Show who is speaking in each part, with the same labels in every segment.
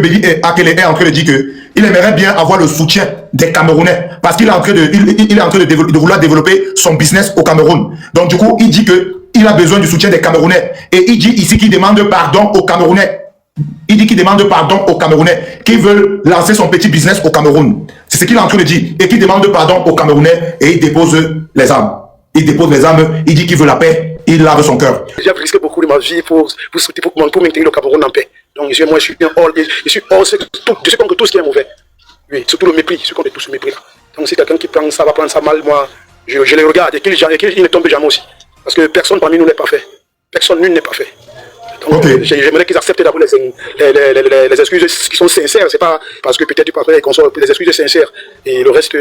Speaker 1: Béli Akele est en train de dire qu'il aimerait bien avoir le soutien des Camerounais parce qu'il est en train de vouloir développer son business au Cameroun. Donc du coup, il dit qu'il a besoin du soutien des Camerounais. Et il dit ici qu'il demande pardon aux Camerounais. Il dit qu'il demande pardon aux Camerounais qui veulent lancer son petit business au Cameroun. C'est ce qu'il est en train de dire. Et qu'il demande pardon aux Camerounais et il dépose les armes. Il dépose les armes, il dit qu'il veut la paix, il lave son cœur.
Speaker 2: J'ai risqué beaucoup de ma vie pour maintenir le Cameroun en paix. Donc moi je suis contre tout ce qui est mauvais. Oui, surtout le mépris, je suis contre tout ce mépris. Donc si quelqu'un qui prend ça va prendre ça mal, moi je les regarde et qu'il ne tombe jamais aussi. Parce que personne parmi nous n'est parfait. Personne, nul n'est parfait. Donc j'aimerais qu'ils acceptent d'abord les excuses qui sont sincères. C'est pas parce que peut-être du parfait qu'on soit des excuses sincères. Et le reste,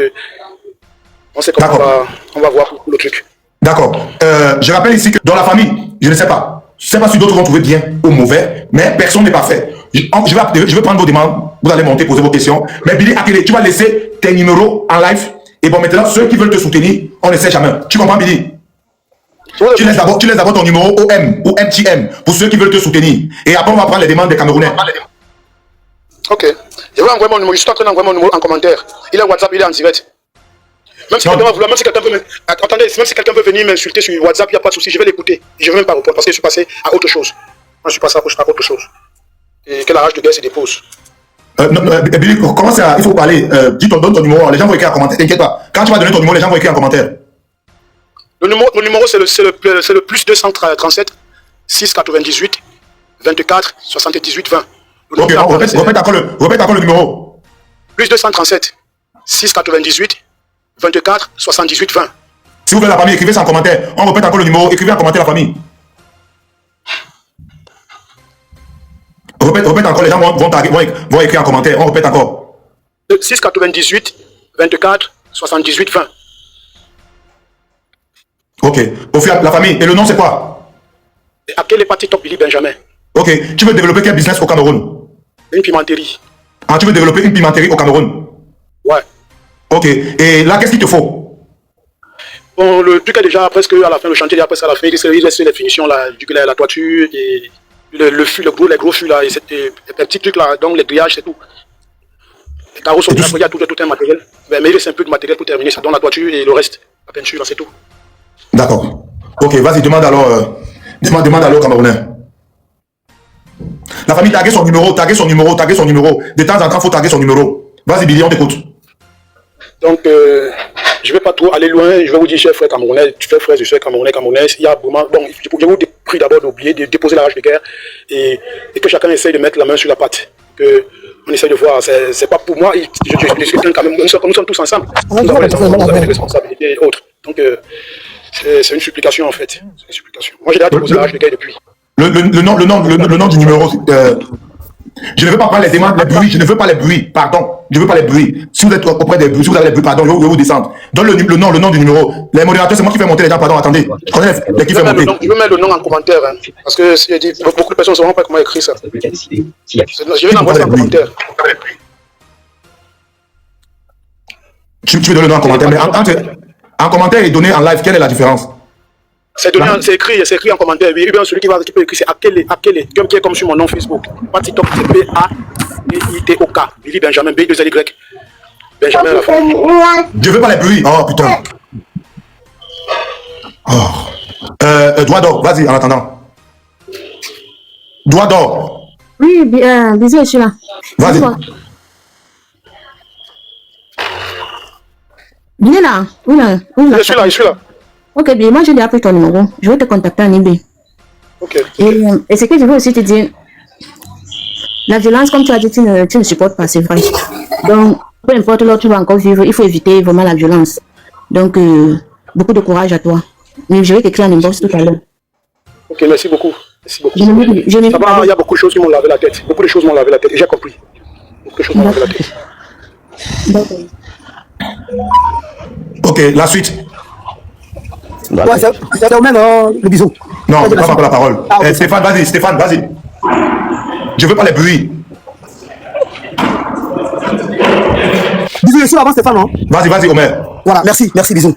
Speaker 2: on sait comment on va voir le truc.
Speaker 1: D'accord. Je rappelle ici que dans la famille, je ne sais pas. Je ne sais pas si d'autres vont trouver bien ou mauvais, mais personne n'est parfait. Je vais prendre vos demandes, vous allez monter, poser vos questions. Mais Billy Akele, tu vas laisser tes numéros en live. Et bon, maintenant, ceux qui veulent te soutenir, on ne sait jamais. Tu comprends, Billy? Tu laisses d'abord ton numéro OM ou MTM pour ceux qui veulent te soutenir. Et après, on va prendre les demandes des Camerounais.
Speaker 2: Ok. Je vais envoyer mon numéro. Je suis en train d'envoyer mon numéro en commentaire. Il est WhatsApp, il est en direct. Même si quelqu'un veut venir m'insulter sur WhatsApp, il n'y a pas de souci, je vais l'écouter. Je ne vais même pas répondre parce que je suis passé à autre chose. Moi, je suis passé à autre chose. Et que la rage de guerre se dépose.
Speaker 1: Billy, comment ça? Il faut parler. Donne ton numéro. Les gens vont écrire en commentaire. T'inquiète pas. Quand tu vas donner ton numéro, les gens vont écrire en commentaire.
Speaker 2: Mon numéro, c'est le plus 237 698 24 78 20.
Speaker 1: Ok, répète encore le numéro.
Speaker 2: Plus 237 698 24 78 20.
Speaker 1: Si vous voulez la famille, écrivez ça en commentaire. On répète encore le numéro, écrivez en commentaire la famille. Répète encore, les gens vont écrire en commentaire. On répète encore.
Speaker 2: 698 24 78 20.
Speaker 1: Ok. La famille. Et le nom, c'est quoi?
Speaker 2: Akele Parti Top Billy Benjamin.
Speaker 1: Ok. Tu veux développer quel business au Cameroun?
Speaker 2: Une pimenterie.
Speaker 1: Ah, tu veux développer une pimenterie au Cameroun?
Speaker 2: Ouais.
Speaker 1: Ok. Et là, qu'est-ce qu'il te faut?
Speaker 2: Bon, le truc est déjà presque à la fin, le chantier est presque à la fin. Il reste les finitions, la toiture et le fût, les gros fûts là, et les petits trucs là, donc les grillages, c'est tout. Les carreaux sont déjà, il y a tout un matériel. Mais il reste un peu de matériel pour terminer ça, dans la toiture et le reste, la peinture, là, c'est tout.
Speaker 1: D'accord. Ok, vas-y, demande alors Camerounais. La famille, taguez son numéro. De temps en temps, il faut taguer son numéro. Vas-y, Billy, on t'écoute.
Speaker 2: Donc, je ne vais pas trop aller loin. Je vais vous dire, chers frères camerounais, chers frères et sœurs camerounais, il y a vraiment. Bon, je vous prie d'abord d'oublier, de déposer la rage de guerre et que chacun essaye de mettre la main sur la pâte. On essaye de voir. C'est pas pour moi. Je suis quand même. Nous sommes tous ensemble. Nous avons des responsabilités et autres. Donc, c'est une supplication en fait. C'est une supplication. Moi, j'ai déjà déposé la rage de guerre depuis.
Speaker 1: Le nom du numéro. Je ne veux pas prendre les demandes, les bruits. Je ne veux pas les bruits. Pardon. Je ne veux pas les bruits. Si vous êtes auprès des bruits, si vous avez les bruits, pardon, je vais vous descendre. Donne le nom du numéro. Les modérateurs, c'est moi qui fais monter les gens. Pardon, attendez. Je connais les qui fait monter.
Speaker 2: Je veux mettre le nom en commentaire. Hein, parce que beaucoup de personnes ne sauront pas comment écrire ça. Je vais l'envoyer en commentaire.
Speaker 1: Tu veux donner le nom en commentaire. Mais en commentaire et donner en live, quelle est la différence?
Speaker 2: C'est écrit en commentaire. Oui, bien celui qui peut écrire, c'est Akele, qui est comme sur mon nom Facebook. Parti Top, c'est P-A-I-T-O-K. Billy Benjamin, B-2-L-Y. Benjamin à la fin.
Speaker 1: Je veux pas les bruits. Oh putain. Oh. Doigt d'or, vas-y en attendant. Doigt d'or.
Speaker 3: Oui, bisous, je suis là.
Speaker 1: Vas-y.
Speaker 3: Viens là.
Speaker 2: Je suis là.
Speaker 3: Ok, bien, moi j'ai déjà pris ton numéro. Je vais te contacter en eBay.
Speaker 2: Ok.
Speaker 3: Et ce que je veux aussi te dire, la violence, comme tu as dit, tu ne supportes pas, c'est vrai. Donc, peu importe là où tu vas encore vivre, il faut éviter vraiment la violence. Donc, beaucoup de courage à toi. Mais je vais t'écrire en inbox tout à l'heure.
Speaker 2: Ok, merci beaucoup. Merci beaucoup.
Speaker 3: Il
Speaker 2: y a beaucoup de choses qui m'ont lavé la tête. Beaucoup de choses m'ont lavé la tête. J'ai compris. Beaucoup de choses m'ont lavé la tête.
Speaker 1: Ok, la suite.
Speaker 4: Ouais, c'est au même le bisou.
Speaker 1: Non, je ne pas la parole. Stéphane, vas-y. Je veux pas les bruits.
Speaker 4: Bisou, je suis avant Stéphane, non?
Speaker 1: Vas-y, Omer.
Speaker 4: Voilà, merci, bisou.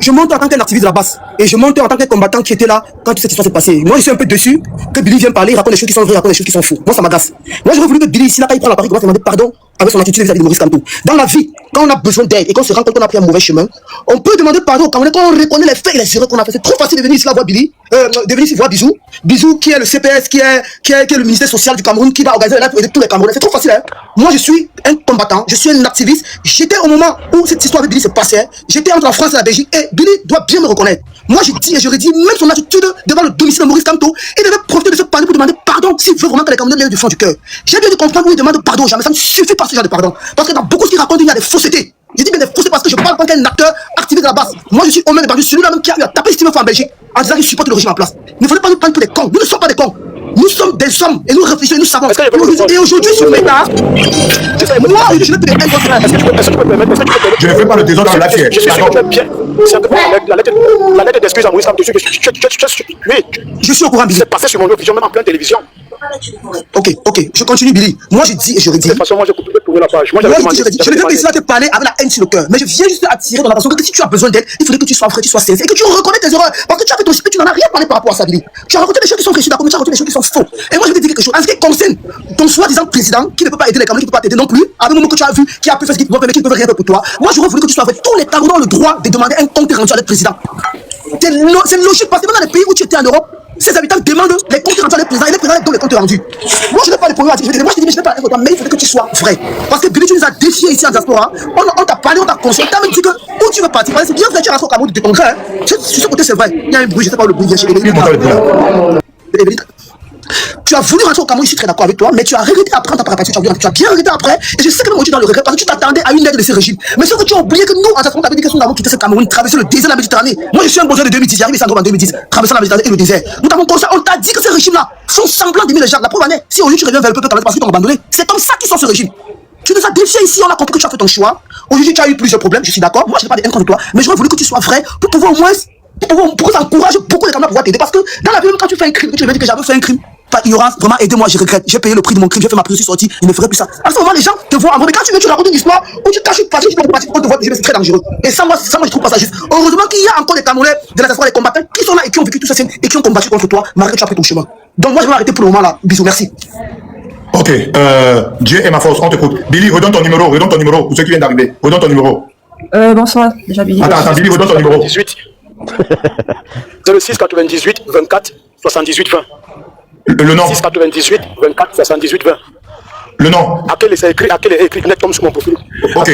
Speaker 4: Je monte en tant qu'un activiste de la base. Et je montais en tant que combattant qui était là quand toute cette histoire s'est passée. Moi, je suis un peu déçu que Billy vienne parler, il raconte des choses qui sont vraies, il raconte des choses qui sont faux. Moi, ça m'agace. Moi, j'aurais voulu que Billy, ici, là, quand il prend la parole, il commence à demander pardon avec son attitude vis-à-vis de Maurice Kamto. Dans la vie, quand on a besoin d'aide et qu'on se rend compte qu'on a pris un mauvais chemin, on peut demander pardon quand on reconnaît les faits et les erreurs qu'on a fait. C'est trop facile de venir ici là voir Billy, de venir ici voir Bisou. Bisou qui est le CPS, qui est le ministère social du Cameroun, qui va organiser la pour aider tous les Camerounais. C'est trop facile, hein. Moi, je suis un combattant, je suis un activiste. J'étais au moment où cette histoire avec Billy se passait. J'étais entre la France et la Belgique et Billy doit bien me reconnaître. Moi, je dis et je redis, même son attitude devant le domicile de Maurice Kamto, il devait profiter de ce pardon pour demander pardon s'il veut vraiment que les Camerounais l'aient du fond du cœur. J'ai bien de comprendre où il demande pardon, jamais ça ne suffit pas ce genre de pardon. Parce que dans beaucoup de ce qu'il raconte, il y a des faussetés. Je dis bien des faussetés parce que je parle en tant qu'un acteur activiste de la base. Moi, je suis Omer de Barbu, celui-là même qui a eu à taper Steven Fo en Belgique en disant qu'il supporte le régime en place. Il ne faudrait pas nous prendre pour des cons. Nous ne sommes pas des cons. Nous sommes des hommes et nous réfléchissons et nous savons. Et aujourd'hui, sur Meta, moi, je n'ai plus de haine contre elle.
Speaker 2: Est-ce que tu peux permettre?
Speaker 1: Je ne fais pas le désordre dans la fière.
Speaker 2: Je suis sûr que bien. La lettre d'excuse à Maurice Kamto,
Speaker 4: je suis au courant, Billy.
Speaker 2: c'est passé sur mon vision, même en pleine télévision.
Speaker 4: Ok, je continue, Billy. Moi, je dis et je redis.
Speaker 2: De toute façon, moi, j'ai coupé pour la page. Moi,
Speaker 4: Je ne viens pas ici là te parler avec la haine sur le cœur, mais je viens juste attirer dans la façon que si tu as besoin d'aide, il faudrait que tu sois vrai, tu sois sincère et que tu reconnais tes erreurs. Parce que tu as fait ton cycle, tu n'en as rien parlé par rapport à ça, Billy. Tu as raconté des choses qui sont réussies, d'accord, mais tu as raconté des choses qui sont faux. Et moi, je vais te dire quelque chose. En ce qui concerne ton soi-disant président qui ne peut pas aider les Camerounais, qui ne peut pas t'aider non plus, avec le moment que tu as vu, qui a pu faire ce qu'il peut faire, mais qui ne peut rien faire pour toi, moi, j'aurais voulu que tu sois vrai. Tous les Camerounais ont le droit de demander un compte rendu à l'être président. C'est logique parce que même dans les pays où tu étais en Europe, ces habitants demandent les comptes rendus à les présidents et les présidents donnent les comptes rendus. Moi, je n'ai pas les problèmes à dire. Moi, je te dis, mais je n'ai pas les mais il faudrait que tu sois vrai. Parce que Billy, tu nous as défiés ici en diaspora. On t'a parlé, on t'a conseillé. On t'a même dit que où tu veux partir. C'est bien vrai, tu as rentré au Cameroun de ton gré. Sur ce côté, c'est vrai. Il y a un bruit, je ne sais pas où le bruit vient chez les. Tu as voulu rentrer au Cameroun, je suis très d'accord avec toi, mais tu as regretté après ta préparation, tu as bien regretté après, et je sais que même aujourd'hui dans le regret, parce que tu t'attendais à une aide de ce régime. Mais sauf que tu as oublié que nous, en diaspora, on t'avait dit que nous avons quitté ce Cameroun, traversé le désert de la Méditerranée. Moi, je suis un besoin de 2010, j'arrive ici en 2010, traversant la Méditerranée et le désert. Nous t'avons conscience, on t'a dit que ce régime-là font semblant d'aimer les gens. La preuve en est, si aujourd'hui tu reviens vers le peuple camerounais parce qu'ils t'ont abandonné, c'est comme ça qu'ils sont ce régime. Tu nous as défiés ici, on a compris que tu as fait ton choix. Aujourd'hui, tu as eu plusieurs problèmes, je suis d'accord. Moi, je n'ai pas de haine contre toi, mais j'aurais voulu que tu sois vrai pour pouvoir au moins, pour que ça encourage beaucoup les Camerounais à pouvoir t'aider. Parce que dans la vie, même quand tu fais un crime, que tu me dis que j'avais fait un crime, par ignorance, vraiment aidez-moi, je regrette. J'ai payé le prix de mon crime, j'ai fait ma prison, je suis sorti, il ne ferait plus ça. À ce moment, les gens te voient en vrai. Mais quand tu viens, tu racontes une histoire où tu caches une partie, tu peux passer, on te voit, c'est très dangereux. Et ça, moi, je trouve pas ça juste. Heureusement qu'il y a encore des Camerounais de la diaspora, des combattants qui sont là et qui ont vécu tout ça et qui ont combattu contre toi, malgré que tu as pris ton chemin. Donc, moi, je vais m'arrêter pour le moment là. Bisous, merci.
Speaker 1: Ok, Dieu est ma force, on t'écoute. Billy, redonne ton numéro pour ceux qui viennent d'arriver. Redonne ton numéro.
Speaker 5: Bonsoir, déjà Billy.
Speaker 1: Attends, Billy, redonne ton numéro.
Speaker 2: 18. 06 98 24 78 20.
Speaker 1: Le nom.
Speaker 2: 6 98 24 78 20.
Speaker 1: Le nom.
Speaker 2: À quel est écrit net comme sur mon profil.
Speaker 1: Ok.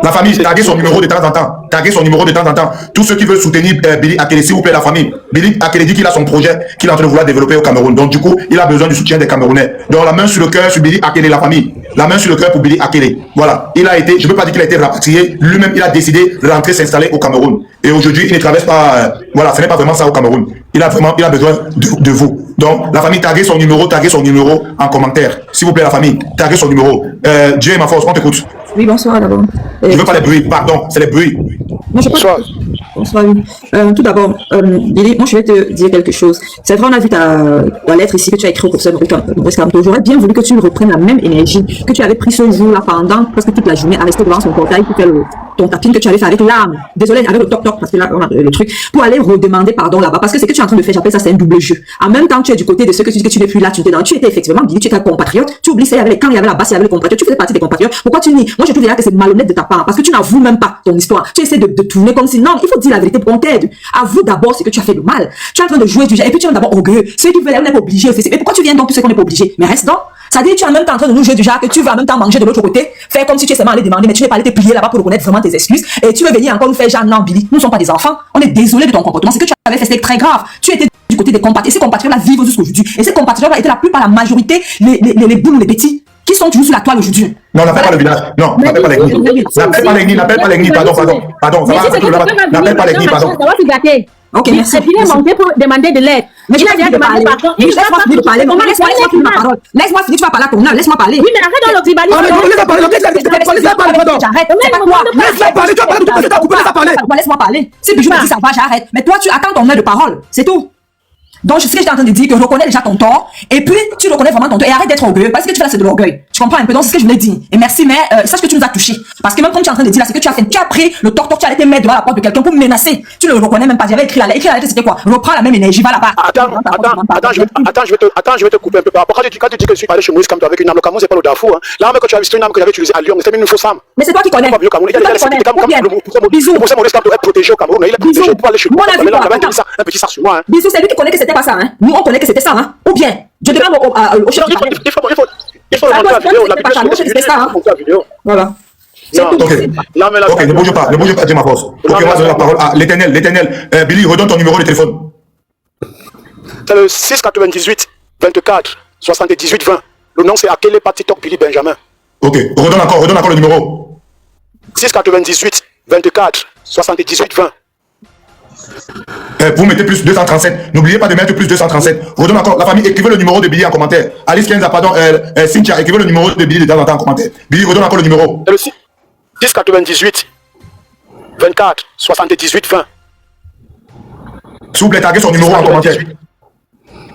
Speaker 1: La famille, taguez son numéro de temps en temps. Taguez son numéro de temps en temps. Tous ceux qui veulent soutenir Billy Akele, s'il vous plaît, la famille. Billy Akele dit qu'il a son projet qu'il est en train de vouloir développer au Cameroun. Donc, du coup, il a besoin du soutien des Camerounais. Donc, la main sur le cœur sur Billy Akele, la famille. La main sur le cœur pour Billy Akele. Voilà. Il a été, je ne peux pas dire qu'il a été rapatrié. Lui-même, il a décidé de rentrer s'installer au Cameroun. Et aujourd'hui, il ne traverse pas. Voilà, ce n'est pas vraiment ça au Cameroun. Il a besoin de vous. Donc, la famille, taguez son numéro en commentaire. S'il vous plaît, la famille, taguez son numéro. Dieu est ma force, on t'écoute.
Speaker 5: Oui, bonsoir d'abord.
Speaker 1: Je ne veux pas les bruits, pardon, c'est les bruits.
Speaker 5: Moi, je bonsoir. Bonsoir, oui. Tout d'abord, Billy, moi, je vais te dire quelque chose. C'est vrai, on a vu ta lettre ici que tu as écrite au professeur Maurice Kamto. J'aurais bien voulu que tu reprennes la même énergie que tu avais pris ce jour-là pendant presque toute la journée à rester devant son portail pour faire ton tapine que tu avais fait avec l'âme. Désolé, avec le toc-toc, parce que là, on a le truc, pour aller redemander pardon là-bas. Parce que ce que tu es en train de faire, j'appelle ça, c'est un double jeu. En même temps, tu es du côté de ceux que tu dis que tu n'es plus là, tu étais effectivement, Billy, tu étais un compatriote. Tu oublies ça, quand il y avait la base, il y avait les compatriotes, tu faisais partie des compatriotes. Pourquoi tu nies? Moi, je trouve déjà que c'est malhonnête de ta part, parce que tu n'avoues même pas ton histoire. Tu essaies de tourner comme si, non, il faut dire la vérité pour qu'on t'aide. Avoue d'abord ce que tu as fait de mal. Tu es en train de jouer du jeu, et puis tu es d'abord orgueilleux. Ceux qui veulent, on n'est pas obligé aussi. Mais pourquoi tu viens donc, tu sais qu'on n'est pas obligé? Mais reste donc. Ça dit, tu es en même temps en train de nous jouer du genre que tu vas en même temps manger de l'autre côté, faire comme si tu es seulement allé demander, mais tu n'es pas allé te plier là-bas pour reconnaître vraiment tes excuses. Et tu veux venir encore nous faire genre, non, Billy, nous ne sommes pas des enfants. On est désolé de ton comportement. Ce que tu avais fait, c'était très grave. Tu étais du côté des compatriotes. Et ces compatriotes-là vivent jusqu'aujourd'hui. Et ces compatriotes-là étaient la plupart, la majorité, les boules ou les petits, qui sont toujours sur la toile aujourd'hui.
Speaker 1: Non, n'appelle pas le village. Non, n'appelle pas l'église. N'appelle pas l'église, pardon. N'appelle pas l'église, pardon.
Speaker 5: Ok, merci.
Speaker 3: Et puis il est monté pour demander de l'aide.
Speaker 5: Mais tu viens de parler. Laisse-moi finir de parler. Laisse-moi finir ma parole. Laisse-moi finir, tu vas parler à ton âme. Laisse-moi parler.
Speaker 3: Oui, mais arrête dans le tribalisme.
Speaker 5: Laisse-moi parler. Si Bijou me dit ça va, j'arrête. Mais toi, tu attends ton heure de parole. C'est tout. Donc, ce que j'étais en train de dire, que reconnais déjà ton tort. Et puis, tu reconnais vraiment ton tort. Et arrête d'être orgueilleux. Parce que tu fais là, c'est de l'orgueil. Tu comprends un peu? Donc, c'est ce que je voulais dire. Et merci, mais sache que tu nous as touchés. Parce que même comme tu es en train de dire là, c'est que tu as fait, tu as pris le tortor, tu as été mettre devant la porte de quelqu'un pour menacer. Tu ne le reconnais même pas. J'avais écrit la lettre, c'était quoi? Reprends la même énergie, va là-bas.
Speaker 2: Attends, je vais te couper un peu par rapport. Quand tu dis que je suis allé chez Moïse Kamto avec une âme, le Cameroun, c'est pas le Darfour. Hein. L'arme que tu as vu, c'est une arme que j'avais utilisée à Lyon, c'était une fausse arme.
Speaker 5: Mais c'est toi qui connais.
Speaker 2: Il y a des bisous. Pour ça, Moïse Kamto est protégé au Cameroun. Il est protégé pour aller chez moi. Un petit sar sur moi.
Speaker 5: Bisous, c'est lui qui connaît que c'était pas ça. Hein. Nous, on connaît que c'était ça. Hein. Ou bien, je demande au chef.
Speaker 2: Il faut montrer la vidéo.
Speaker 5: Voilà.
Speaker 1: Ok, ne bouge pas, dis ma force. Ok, on va donner la parole à l'Éternel. Billy, redonne ton numéro de téléphone.
Speaker 2: C'est le 6 98 24 78 20. Le nom c'est Akele Patitok Billy Benjamin.
Speaker 1: Ok, redonne encore le numéro.
Speaker 2: 6 98 24 78 20.
Speaker 1: Vous mettez plus 237. N'oubliez pas de mettre plus 237. Redonne encore. La famille, écrivez le numéro de Billy en commentaire. Alice Kenza, pardon, Cynthia, écrivez le numéro de Billy de temps en temps en commentaire. Billy, redonne encore le numéro.
Speaker 2: C'est le 6 98 24 78 20.
Speaker 1: S'il vous plaît, taguez son numéro en commentaire.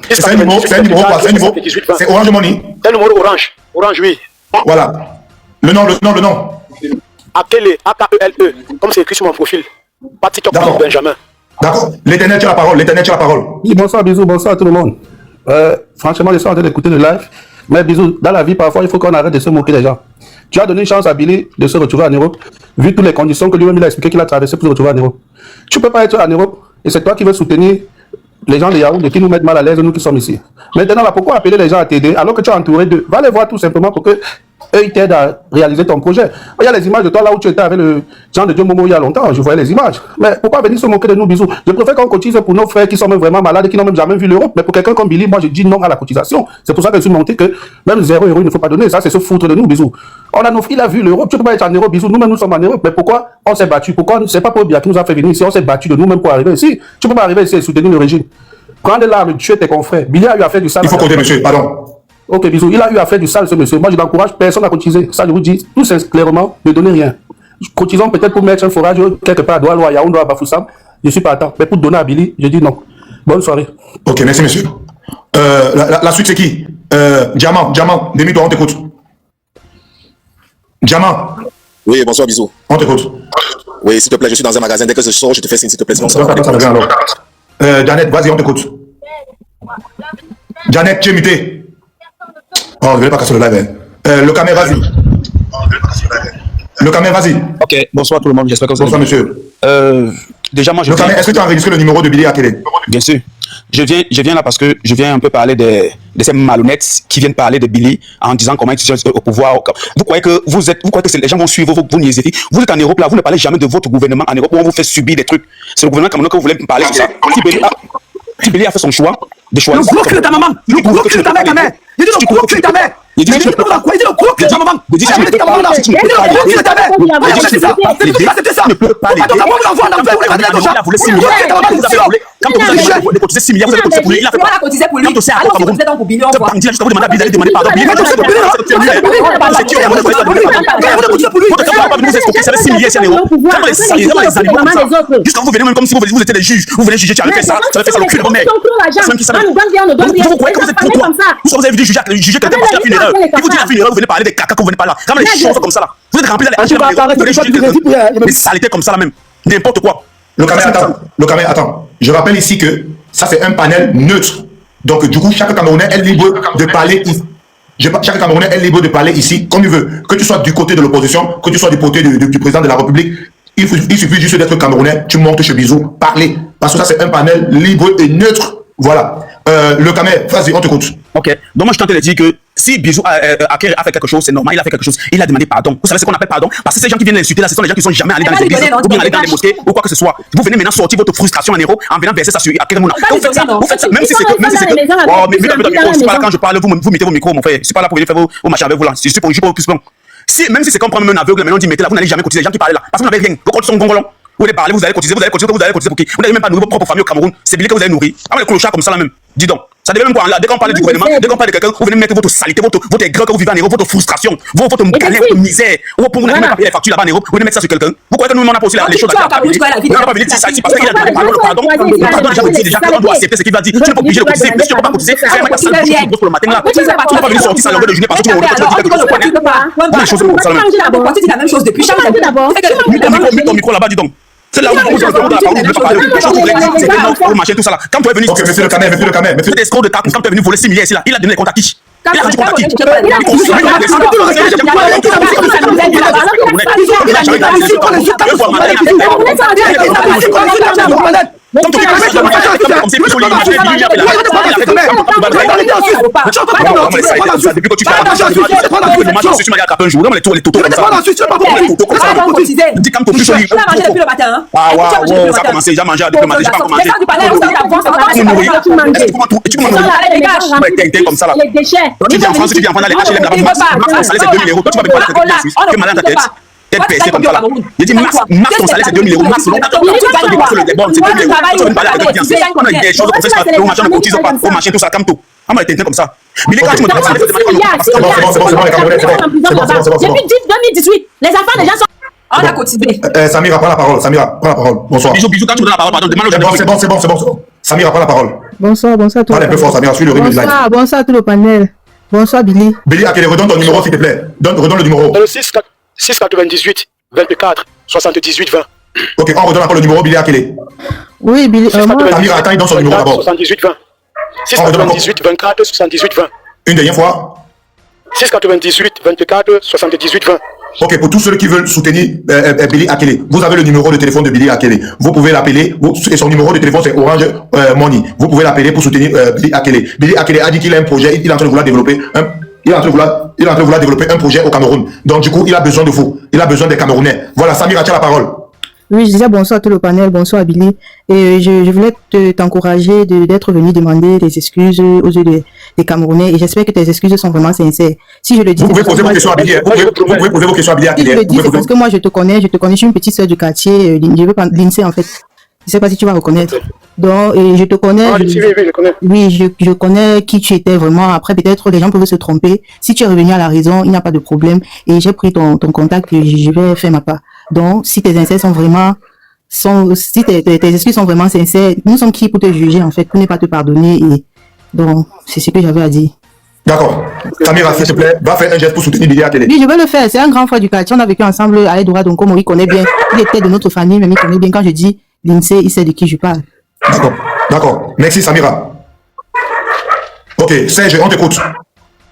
Speaker 1: C'est un numéro, c'est Orange Money.
Speaker 2: C'est un numéro orange. Orange, oui.
Speaker 1: Voilà. Le nom.
Speaker 2: Akele, A-K-E-L-E. Comme c'est écrit sur mon profil. Patitok Billy Benjamin.
Speaker 1: D'accord. L'Éternel, tu as la parole.
Speaker 6: Oui, bonsoir, bisous, bonsoir à tout le monde. Franchement, je suis en train d'écouter le live. Mais bisous, dans la vie, parfois, il faut qu'on arrête de se moquer des gens. Tu as donné une chance à Billy de se retrouver en Europe, vu toutes les conditions que lui-même il a expliqué qu'il a traversées pour se retrouver en Europe. Tu ne peux pas être en Europe et c'est toi qui veux soutenir les gens de Yaoundé qui nous mettent mal à l'aise, nous qui sommes ici. Maintenant, là, pourquoi appeler les gens à t'aider alors que tu es entouré d'eux? Va les voir tout simplement pour que eux, ils t'aident à réaliser ton projet. Il y a les images de toi là où tu étais avec le Jean de Dieu Momo il y a longtemps, je voyais les images. Mais pourquoi venir se moquer de nous, bisous? Je préfère qu'on cotise pour nos frères qui sont même vraiment malades et qui n'ont même jamais vu l'Europe. Mais pour quelqu'un comme Billy, moi je dis non à la cotisation. C'est pour ça que je suis monté que même 0 € il ne faut pas donner. Ça, c'est se foutre de nous, bisous. Il a vu l'Europe, tu ne peux pas être en Europe, bisous. Nous-mêmes, nous sommes en Europe. Mais pourquoi on s'est battu? Pourquoi c'est pas pour bien qui nous a fait venir ici? On s'est battu de nous-mêmes pour arriver ici. Tu ne peux pas arriver ici et soutenir le régime. Prendre l'arme, tuer tes confrères. Billy a eu à faire du sale.
Speaker 1: Il faut compter, monsieur, pardon.
Speaker 6: Ok, bisous. Il a eu à faire du sale, ce monsieur. Moi, je n'encourage personne à cotiser. Ça, je vous dis, tout c'est clairement, ne donnez rien. Cotisons peut-être pour mettre un forage quelque part à Douala, à Yaoundé, à Bafoussam. Je suis pas attend. Mais pour donner à Billy, je dis non. Bonne soirée.
Speaker 1: Ok, merci, monsieur. La suite, c'est qui? Diamant, demi-toi, on t'écoute. Diamant.
Speaker 7: Oui, bonsoir, bisous.
Speaker 1: On t'écoute.
Speaker 7: Oui, s'il te plaît, je suis dans un magasin. Dès que je sors, je te fais signe, s'il te plaît. Sinon,
Speaker 1: Janet, vas-y, on t'écoute. Janet, tu es muté. Oh, je ne vais pas casser le live. Le caméra, vas-y. Le caméra, vas-y.
Speaker 8: Ok, bonsoir tout le monde, j'espère que vous allez bien.
Speaker 1: Bonsoir, monsieur.
Speaker 8: Déjà, moi, je
Speaker 1: viens... Est-ce que tu as enregistré le numéro de Billy Akele?
Speaker 8: Bien sûr. Je viens là parce que je viens un peu parler de ces malhonnêtes qui viennent parler de Billy en disant comment ils sont au pouvoir. Vous croyez que les gens vont suivre vos niaiseries? Vous êtes en Europe là, vous ne parlez jamais de votre gouvernement en Europe où on vous fait subir des trucs. C'est le gouvernement camerounais que vous voulez me parler comme ça. Si Billy a fait son choix, de choisir.
Speaker 4: Le gros cul de ta maman! Le gros cul de ta mère, ta mère! Il dit le gros cul de ta mère! Il dit le gros cul de ta maman! Il dit le gros cul de ta mère! Il dit le gros cul de ta mère! C'était ça! C'était ça! Attends, moi, vous l'envoie en enfer, vous regardez les gens!
Speaker 8: Quand vous avez cotisé 6 milliards, vous avez cotisé pour lui, il a fait quoi? Quand on s'est à Cameroun, je vous demande à Billy d'aller demander pardon. Billy, c'est qui? C'est 6 milliards, c'est un euro. Comment les animaux comme ça? Jusqu'à vous venez même comme si vous étiez des juges. Vous venez juger, tu as fait ça le cul de vos mères. Vous croyez que vous êtes pour quoi? Vous avez vu juger quelqu'un parce qu'il a fait une erreur. Il vous dit qu'il a fait une erreur, vous venez parler des caca, vous venez pas là. Comment les choses comme ça là? Vous êtes remplis des saletés comme ça là même. N'importe quoi.
Speaker 1: Le caméra, attends. Je rappelle ici que ça, c'est un panel neutre. Donc, du coup, chaque Camerounais est libre de parler ici. Chaque Camerounais est libre de parler ici comme il veut. Que tu sois du côté de l'opposition, que tu sois du côté du président de la République, il suffit juste d'être Camerounais. Tu montes chez Bisou, parler. Parce que ça, c'est un panel libre et neutre. Voilà. Le caméra, vas-y, on t'écoute.
Speaker 8: Ok. Donc, moi, je tentais de dire que si Bisou Akele a fait quelque chose, c'est normal, il a fait quelque chose, il a demandé pardon. Vous savez ce qu'on appelle pardon? Parce que ces gens qui viennent l'insulter là, ce sont les gens qui sont jamais allés dans les églises, ou bien allés dans les mosquées, ou quoi que ce soit. Vous venez maintenant sortir votre frustration en héros en venant verser ça sur Akele Mouna. Vous faites ça, même si c'est que. Oh, mais mettez un peu de micro, je suis pas là quand je parle, vous mettez vos micros, mon frère. Je suis pas là pour venir faire vos machins avec vous là. Je suis pour occupation. Même si c'est comme prendre un aveugle, maintenant on dit mettez là, vous n'allez jamais cotiser les gens qui parlent là. Parce que vous n'avez rien. Vos comptes sont gongolons. Vous allez parler, vous allez cotiser pour qui? Vous n'allez même pas nourrir votre propre famille au Cameroun. C'est Billy que vous allez nourrir. Ah, les clochards comme ça là même. Dis donc. Ça devait même quoi, là, dès qu'on parle du gouvernement, dès qu'on parle de quelqu'un, vous venez mettre votre saleté, votre aigreur que vous vivez en Europe, votre frustration, votre galère, votre misère, ou pour vous n'avez même pas payé les factures là-bas en Europe, vous venez mettre ça sur quelqu'un. Vous croyez que nous, on a posé les choses à la table. On n'a pas venu dire ça ici parce qu'il a donné le pardon. Le pardon, déjà, vous dites déjà qu'on doit accepter ce qu'il va dire. Tu n'es pas obligé de cotiser, mais si tu ne peux pas cotiser, c'est un mec qui a pour le matin là. Tu n'es pas venu sortir sa longueur de journée parce que tu vas dire quelque chose. Pas les choses comme ça.
Speaker 5: Tu dis la même chose depuis chaque fois.
Speaker 8: Mets ton micro là-bas, dis donc. C'est là où vous avez la parole, vous ne pouvez pas parler. C'est un machin, tout ça là. Quand tu es venu.
Speaker 1: Ok, monsieur le Camet,
Speaker 8: Cet escroc de Tarkous, quand tu es venu voler 6 milliards ici là, il a donné les comptes à qui? Il a rendu compte à qui? Tu dis en France, tu dis en France, les HLM là-bas, max ton salaire c'est 2 000 €. Toi, tu vas me parler de quelqu'un suisse. Tu es malade à ta tête. Tête baissée comme ça là. Il dit max ton salaire c'est 2 000 €. Max, non. Tu le déborde, c'est 2 000 €. Tu vas me parler avec quelqu'un suisse. On a des choses comme ça, au machin, ne cotise pas. Au machin, tout ça, comme tout. On va t'éteindre comme ça. Mais les gars, tu me demandes,
Speaker 1: c'est bon.
Speaker 3: Depuis 2018, les enfants des gens sont.
Speaker 5: On a cotisé.
Speaker 1: Samira, prends la parole. Bonsoir.
Speaker 8: Bisous, quand tu me donnes la parole, pardon, demande aux gens.
Speaker 1: C'est bon. Samira, prends la parole.
Speaker 9: Bonsoir tout le
Speaker 1: Parle un peu fort, Samira, suis le rythme du live.
Speaker 9: Bonsoir tout le panel. Bonsoir Billy.
Speaker 1: Billy Akele, redonne ton numéro s'il te plaît. Redonne le numéro.
Speaker 2: Dans le 698 24 78 20.
Speaker 1: Ok, on redonne encore le numéro, Billy Akele.
Speaker 9: Oui, Billy.
Speaker 1: Samira, attends, il donne son numéro d'abord.
Speaker 2: 78 20. 698 24 78 20.
Speaker 1: Une dernière fois.
Speaker 2: 698 24 78 20.
Speaker 1: Ok, pour tous ceux qui veulent soutenir Billy Akele, vous avez le numéro de téléphone de Billy Akele. Vous pouvez l'appeler, et son numéro de téléphone c'est Orange Money. Vous pouvez l'appeler pour soutenir Billy Akele. Billy Akele a dit qu'il a un projet, il est en train de vouloir développer un projet au Cameroun. Donc du coup, il a besoin de vous. Il a besoin des Camerounais. Voilà, Samira, tu as la parole.
Speaker 9: Oui, je disais bonsoir à tout le panel, bonsoir à Billy. Et je voulais t'encourager d'être venu demander des excuses aux yeux des Camerounais. Et j'espère que tes excuses sont vraiment sincères. Si je le dis,
Speaker 1: vous pouvez poser vos questions à Billy. Vous pouvez poser vos questions à Billy.
Speaker 9: Si je le dis, c'est parce que moi je te connais, je suis une petite sœur du quartier, je veux pas l'INSEE en fait. Je sais pas si tu vas reconnaître. Donc, et je te connais.
Speaker 2: Je connais.
Speaker 9: Oui, je connais qui tu étais vraiment. Après, peut-être les gens peuvent se tromper. Si tu es revenu à la raison, il n'y a pas de problème. Et j'ai pris ton contact et je vais faire ma part. Donc, si tes sincères sont vraiment, si tes excuses sont vraiment sincères, nous sommes qui pour te juger, en fait, pour ne pas te pardonner. Et donc, c'est ce que j'avais à dire.
Speaker 1: D'accord. Samira, s'il te plaît, va faire un geste pour soutenir Billy Akele.
Speaker 9: Oui, je vais le faire. C'est un grand frère du quartier. On a vécu ensemble à Edouard, donc comme il connaît bien. Il était de notre famille, mais il connaît bien. Quand je dis l'INSEE, il sait de qui je parle.
Speaker 1: D'accord. Merci, Samira. Ok, Serge, on t'écoute.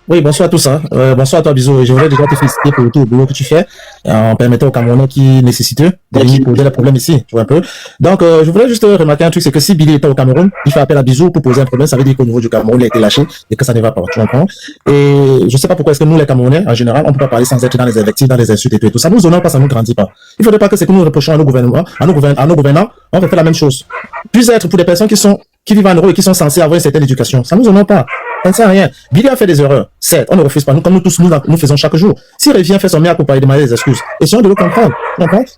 Speaker 10: Oui, bonsoir à tous. Bonsoir à toi, Bisou. Je voudrais déjà te féliciter pour tout le boulot que tu fais en permettant aux Camerounais qui nécessitent de venir poser les problèmes ici. Tu vois un peu. Donc, je voulais juste remarquer un truc, c'est que si Billy était au Cameroun, il fait appel à Bisou pour poser un problème. Ça veut dire qu'au niveau du Cameroun, il a été lâché et que ça ne va pas. Tu comprends? Et je sais pas pourquoi est-ce que nous, les Camerounais, en général, on peut pas parler sans être dans les invectives, dans les insultes et tout. Ça nous honore pas, ça nous grandit pas. Il faudrait pas que c'est que nous reprochons à nos gouvernants, à nos gouvernants, on fait la même chose. Puis être pour des personnes qui vivent en Europe et qui sont censées avoir une certaine éducation. Ça nous honore pas. Ça ne sert à rien. Billy a fait des erreurs. Certes, on ne refuse pas. Nous, comme nous tous, nous faisons chaque jour. S'il revient faire son mea culpa et demander des excuses, essayons de le comprendre.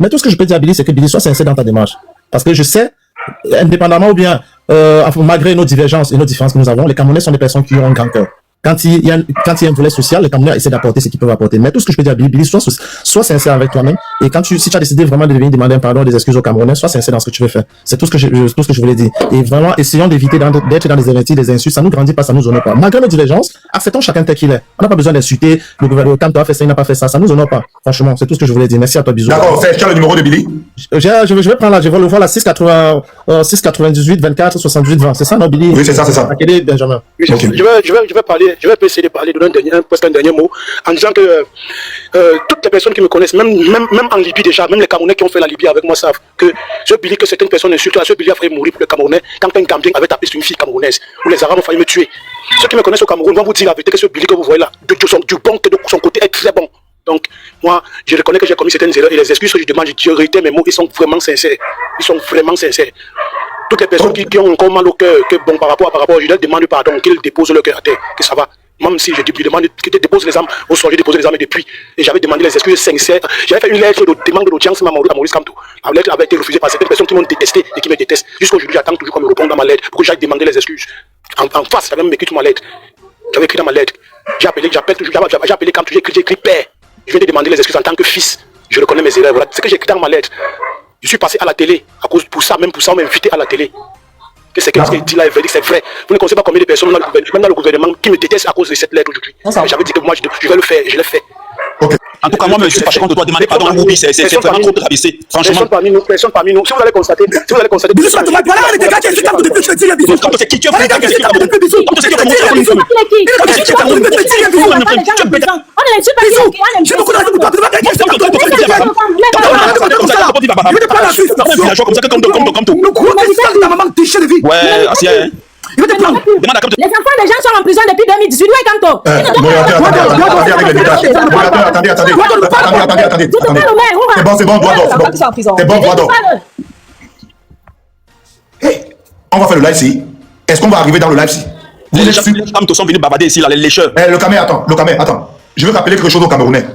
Speaker 10: Mais tout ce que je peux dire à Billy, c'est que Billy soit sincère dans ta démarche. Parce que je sais, indépendamment ou bien, malgré nos divergences et nos différences que nous avons, les Camerounais sont des personnes qui ont un grand cœur. Quand il y a un volet social, les Camerounais essaient d'apporter ce qu'ils peuvent apporter. Mais tout ce que je peux dire à Billy, sois sincère avec toi-même. Et si tu as décidé vraiment de venir demander un pardon, des excuses aux Camerounais, sois sincère dans ce que tu veux faire. C'est tout ce que je voulais dire. Et vraiment, essayons d'éviter d'être dans des invectives, des insultes. Ça nous grandit pas, ça nous honore pas. Malgré nos divergences, acceptons chacun tel qu'il est. On n'a pas besoin d'insulter le gouvernement. Quand tu as fait ça, il n'a pas fait ça. Ça nous honore pas. Franchement, c'est tout ce que je voulais dire. Merci à toi, Bisou.
Speaker 1: D'accord, tu as le numéro de Billy?
Speaker 10: Je vais prendre là, je vais le voir là, 698 24 78 20. C'est ça, non, Billy?
Speaker 1: Oui, c'est ça.
Speaker 10: Quel est Benjamin?
Speaker 2: Oui, okay. Je vais essayer de parler, presque un dernier mot, en disant que toutes les personnes qui me connaissent, même en Libye déjà, même les Camerounais qui ont fait la Libye avec moi savent que ce Billy, que certaines personnes insultent, ce Billy a failli mourir pour les Camerounais quand un Gambien avait tapé sur une fille camerounaise, où les Arabes ont failli me tuer. Ceux qui me connaissent au Cameroun vont vous dire la vérité que ce Billy que vous voyez là, du bon, que de son côté est très bon. Donc, moi, je reconnais que j'ai commis certaines erreurs et les excuses que je demande, je réitère mes mots, ils sont vraiment sincères. Toutes les personnes qui ont encore mal au cœur, que bon, par rapport, je leur demande pardon, qu'ils déposent leur cœur à terre, que ça va. Même si je demande qu'ils déposent les armes, au soir, j'ai déposé les armes depuis. Et j'avais demandé les excuses sincères. J'avais fait une lettre de demande d'audience à Maurice Kamto. La lettre avait été refusée par certaines personnes qui m'ont détesté et qui me détestent. Jusqu'aujourd'hui, j'attends toujours qu'on me réponde dans ma lettre pour que j'aille demander les excuses. En face, j'avais même écrit sur ma lettre. J'avais écrit dans ma lettre. J'appelle toujours, j'ai appelé quand j'ai écrit père. Je viens de demander les excuses en tant que fils. Je reconnais mes erreurs. Voilà ce que j'ai écrit dans ma lettre. Je suis passé à la télé. À cause pour ça, on m'a invité à la télé. Que c'est ce qu'il dit là, c'est vrai. Vous ne connaissez pas combien de personnes même dans le gouvernement qui me détestent à cause de cette lettre aujourd'hui. J'avais dit que moi, je vais le faire. Je l'ai fait.
Speaker 1: Ok.
Speaker 8: En tout cas, moi, je suis fâché contre toi. Demander pardon à Roubi, c'est vraiment trop rabaissé. Franchement.
Speaker 2: Personne parmi nous. Si vous allez constater.
Speaker 4: Bisous, c'est toi, voilà, les gars, qu'est-ce que tu depuis que je te dis, bisous.
Speaker 8: Quand c'est qui tu as fait
Speaker 4: Qu'est-ce que tu as depuis bisous.
Speaker 3: On est super
Speaker 4: bisous. J'ai beaucoup de respect pour toi. Qu'est-ce que tu
Speaker 8: ouais, ancien.
Speaker 3: Les enfants des gens sont en prison depuis 2018. Ouais, Kanto.
Speaker 1: Attendez. C'est bon, droit d'or. On va faire le live ici. Est-ce qu'on va arriver dans le live ici?
Speaker 8: Les gens sont venus bavarder ici, là, les lécheurs.
Speaker 1: Le Camé, attends. Je veux rappeler quelque chose aux Camerounais.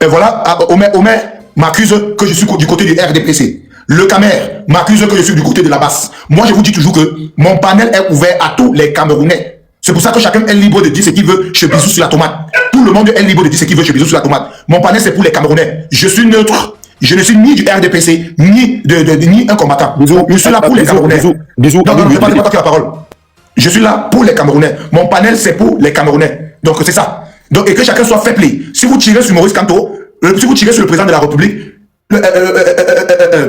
Speaker 1: Et voilà, Omer m'accuse que je suis du côté du RDPC. Le Camer m'accuse que je suis du côté de la basse. Moi, je vous dis toujours que mon panel est ouvert à tous les Camerounais. C'est pour ça que chacun est libre de dire ce qu'il veut chez Bisou sur la tomate. Tout le monde est libre de dire ce qu'il veut chez Bisou sur la tomate. Mon panel, c'est pour les Camerounais. Je suis neutre. Je ne suis ni du RDPC, ni un combattant. Je suis là pour les Camerounais.
Speaker 6: Bisous.
Speaker 1: Non, c'est pas toi qui as la parole. Je suis là pour les Camerounais. Mon panel, c'est pour les Camerounais. Donc, c'est ça. Donc, et que chacun soit fair play. Si vous tirez sur Maurice Kamto, si vous tirez sur le président de la République,